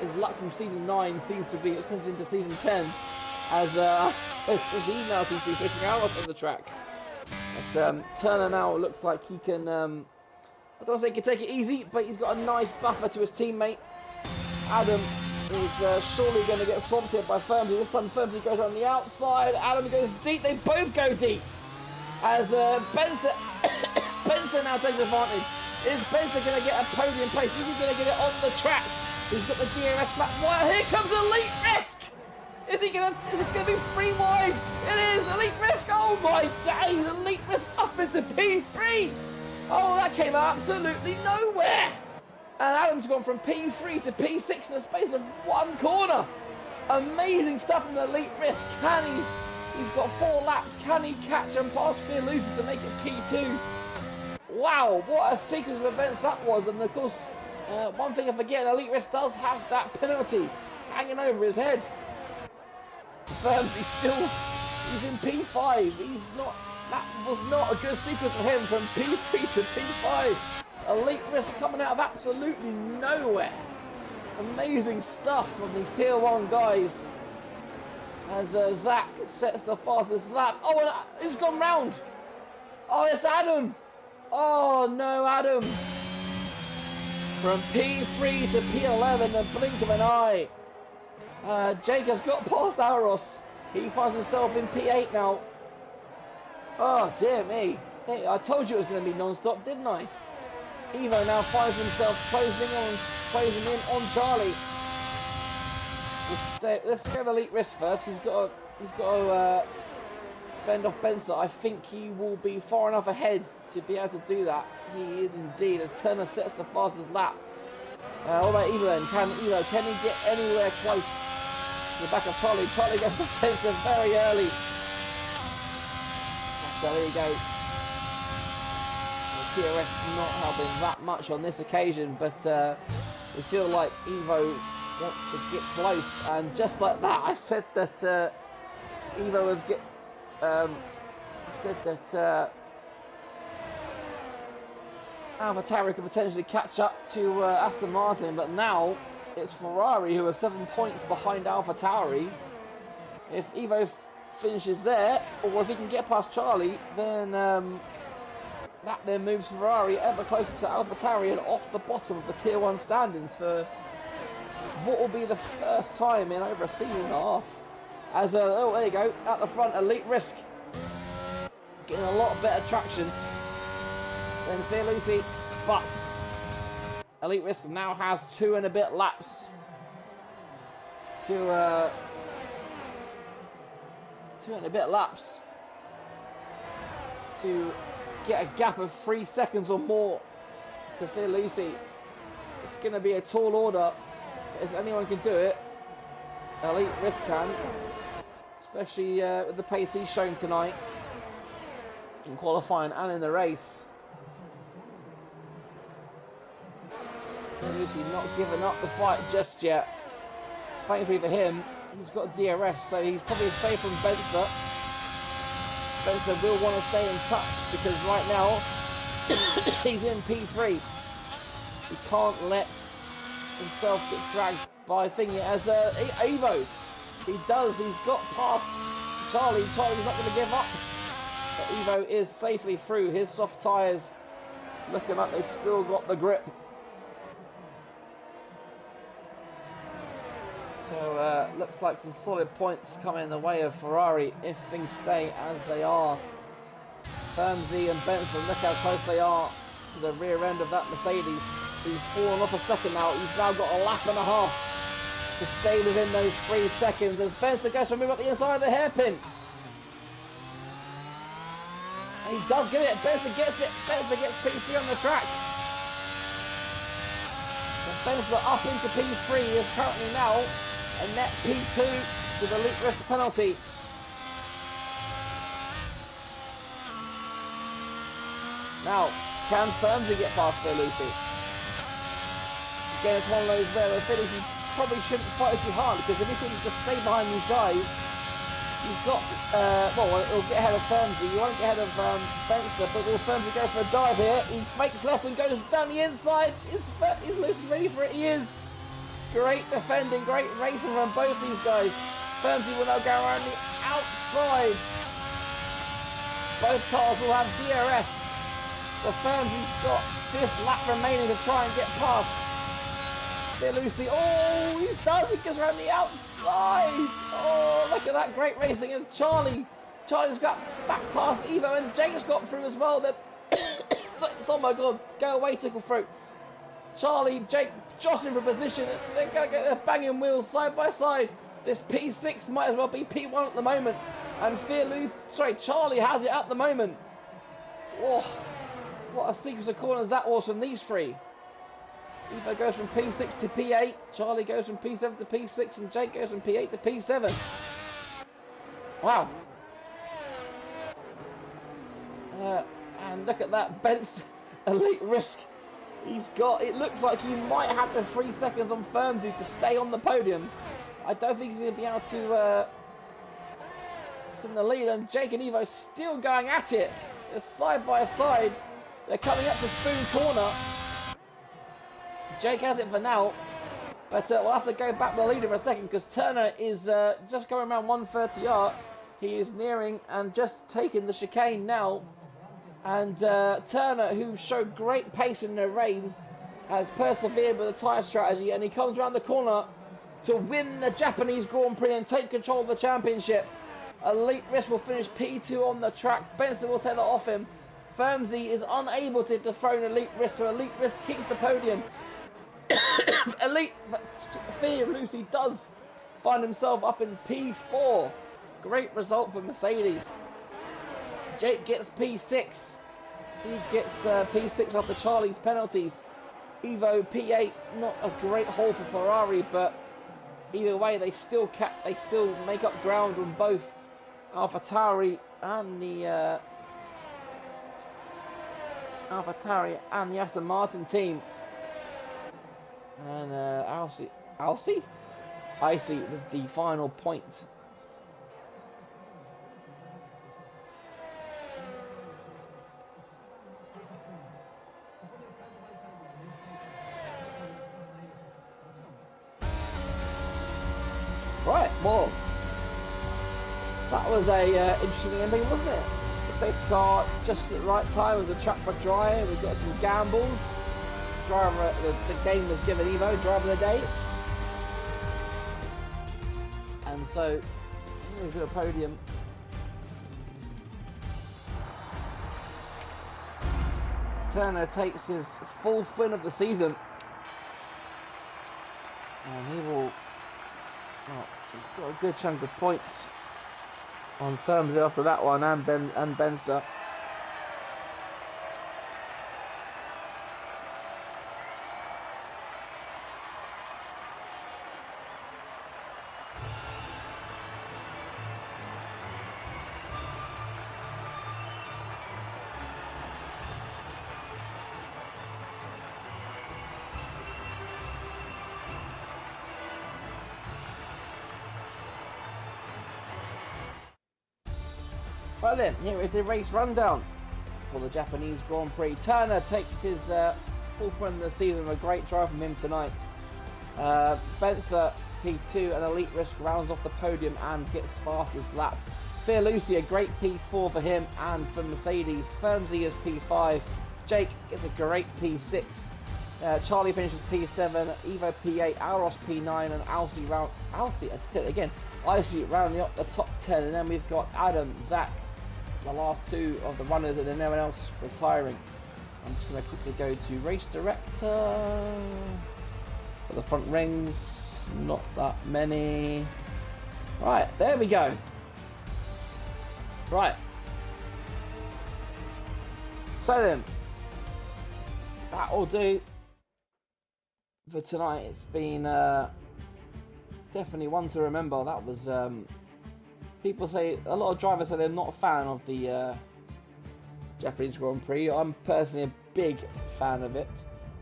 His luck from season 9 seems to be extended into season 10 as he now seems to be pushing Aros on the track. But Turner now looks like he can. I don't think he can take it easy, but he's got a nice buffer to his teammate. Adam is surely going to get swamped here by Firmsy. This time Firmsy goes on the outside. Adam goes deep. They both go deep. As Benson now takes advantage. Is Benson going to get a podium place? Is he going to get it on the track? He's got the DRS flat wire. Here comes Elite Risk. Is it going to be 3 wide? It is. Elite Risk. Oh my days. Elite Risk up into P3. Oh, that came out absolutely nowhere. And Adam's gone from P3 to P6 in the space of 1 corner. Amazing stuff from the Elite Risk. He's got 4 laps. Can he catch and pass Fearlusi to make it P2? Wow, what a sequence of events that was. And of course, one thing I forget, Elite Risk does have that penalty hanging over his head. He's in P5. That was not a good sequence for him from P3 to P5. Elite Risk coming out of absolutely nowhere. Amazing stuff from these tier 1 guys. As Zach sets the fastest lap. Oh, and who's gone round? Oh, it's Adam. Oh no, Adam. From P3 to P11 in the blink of an eye. Jake has got past Aros. He finds himself in P8 now. Oh dear me. Hey, I told you it was going to be non-stop, didn't I? Evo now finds himself closing in on Charlie. Let's go with Elite Risk first. He's got to fend off Benson. I think he will be far enough ahead to be able to do that. He is indeed, as Turner sets the fastest lap. What about Evo then? Can he get anywhere close to the back of Charlie? Charlie gets defensive very early. So there you go. The TRS not helping that much on this occasion, but we feel like Evo wants to get close, and just like that, I said that Evo was AlphaTauri could potentially catch up to Aston Martin, but now it's Ferrari who are 7 points behind AlphaTauri. If Evo finishes there, or if he can get past Charlie, then that then moves Ferrari ever closer to AlphaTauri and off the bottom of the Tier 1 standings for what will be the first time in over a season and a half. As oh, there you go, at the front, Elite Risk getting a lot better traction than Fearlusi, but Elite Risk now has 2 and a bit laps to 2 and a bit laps to get a gap of 3 seconds or more to Fearlusi. It's going to be a tall order. If anyone can do it, Elite Risk can, especially with the pace he's shown tonight in qualifying and in the race. Fearlusi not giving up the fight just yet. thankfully for him, he's got DRS, so he's probably safe from Benster. Benster will want to stay in touch because right now he's in P3. He can't let himself get dragged by thingy as Evo. He does. He's got past Charlie. Charlie's not going to give up. But Evo is safely through. His soft tyres looking like they've still got the grip. So looks like some solid points coming in the way of Ferrari if things stay as they are. Firmsy and Benson, look how close they are to the rear end of that Mercedes. He's fallen off a second now. He's now got a lap and a half to stay within those 3 seconds as Benson goes to move up the inside of the hairpin. And he does get it. Benson gets it. Benson gets P3 on the track. So Benson up into P3 is currently now a net P2 with a leak risk penalty. Now, can Firmsy get past there, Lucy? Again, it's one of those where he probably shouldn't fight too hard because if he can just stay behind these guys, he's got, well, he'll get ahead of Firmsy. You won't get ahead of Benster, but will Firmsy go for a dive here? He fakes left and goes down the inside. Is Lucy ready for it? He is. Great defending, great racing from both these guys. Firmsy will now go around the outside. Both cars will have DRS. So Firmsy's got this lap remaining to try and get past. There, Lucy. Oh, he does. He goes around the outside. Oh, look at that great racing. And Charlie's got back past Evo, and Jake's got through as well. Oh my God, go away, Tickle Throat. Charlie, Jake, jostling for position. They're going to get their banging wheels side by side. This P6 might as well be P1 at the moment. And Charlie has it at the moment. Oh, what a sequence of corners that was from these three. Evo goes from P6 to P8. Charlie goes from P7 to P6. And Jake goes from P8 to P7. Wow. And look at that. Benz elite risk. He's got, it looks like he might have the 3 seconds on Firmsy to stay on the podium. I don't think he's going to be able to in the lead, and Jake and Evo still going at it. They're side by side. They're coming up to Spoon Corner. Jake has it for now, but we'll have to go back to the leader for a second because Turner is just going around 130R. He is nearing and just taking the chicane now. And Turner, who showed great pace in the rain, has persevered with the tyre strategy, and he comes around the corner to win the Japanese Grand Prix and take control of the championship. Elite Risk will finish P2 on the track. Benson will take that off him. Firmsy is unable to dethrone Elite Risk, so Elite Risk keeps the podium. Fear Lucy does find himself up in P4. Great result for Mercedes. Jake gets P6. He gets P6 after Charlie's penalties. Evo P8, not a great haul for Ferrari, but either way, they still make up ground on both AlphaTauri and the Aston Martin team. And Icy with the final point. Right, well, that was a interesting ending, wasn't it? The safety car just at the right time with the track for dry. We've got some gambles. Driver, the game was given Evo driver of the day, and so we've got a podium. Turner takes his fourth win of the season, and he will. Well, he's got a good chunk of points on Firmsy after that one, and Benster. Right then, here is the race rundown for the Japanese Grand Prix. Turner takes his fourth win of the season, a great drive from him tonight. Spencer, P2, and Elite Risk rounds off the podium and gets fastest lap. Fear Lucy, a great P4 for him and for Mercedes. Firmsy is P5. Jake gets a great P6. Charlie finishes P7. Evo P8. Alros P9, and Icy rounding up the top 10. And then we've got Adam, Zach, the last two of the runners, and then everyone else retiring. I'm just going to quickly go to race director. For the front rings, not that many. Right, there we go. Right. So then, that'll do for tonight. It's been definitely one to remember. That was people say, a lot of drivers say they're not a fan of the Japanese Grand Prix. I'm personally a big fan of it,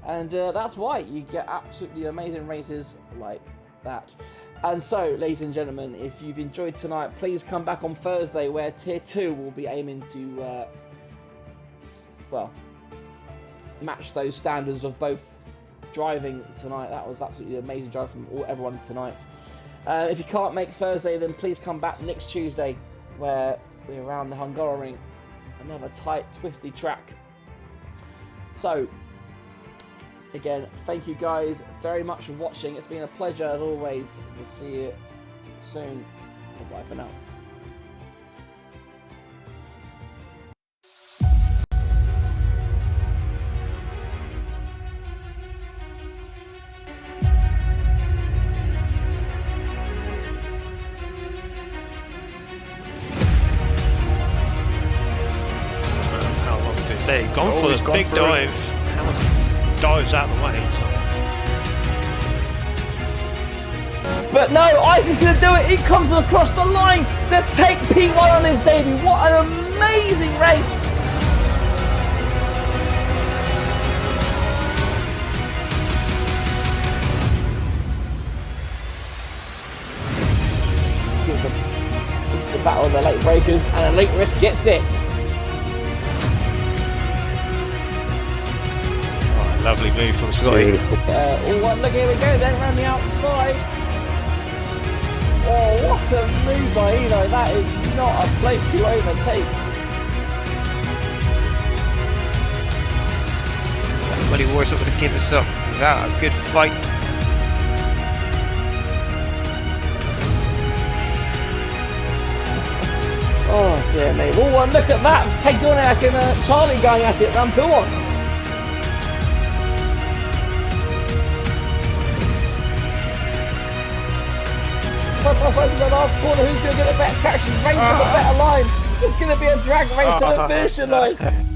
and that's why you get absolutely amazing races like that. And so, ladies and gentlemen, if you've enjoyed tonight, please come back on Thursday, where Tier 2 will be aiming to match those standards of both driving tonight. That was absolutely amazing drive from everyone tonight. If you can't make Thursday, then please come back next Tuesday, where we're around the Hungaroring, another tight, twisty track. So, again, thank you guys very much for watching. It's been a pleasure as always. We'll see you soon. Bye for now. Gone for this big dive. Hamilton dives out of the way. But no, Isaac's going to do it. He comes across the line to take P1 on his debut. What an amazing race. This is the battle of the late breakers, and Elite Risk gets it. Lovely move from Scotty. Look, here we go, then around the outside. Oh, what a move by Eno. That is not a place you overtake. Bloody War's not going to give us up without a good fight. Oh dear me. Oh, and look at that. Pegonak and Charlie going at it. Ramp on. In the last corner, who's going to get the better traction? Race for the better line. It's going to be a drag race to the finishing line.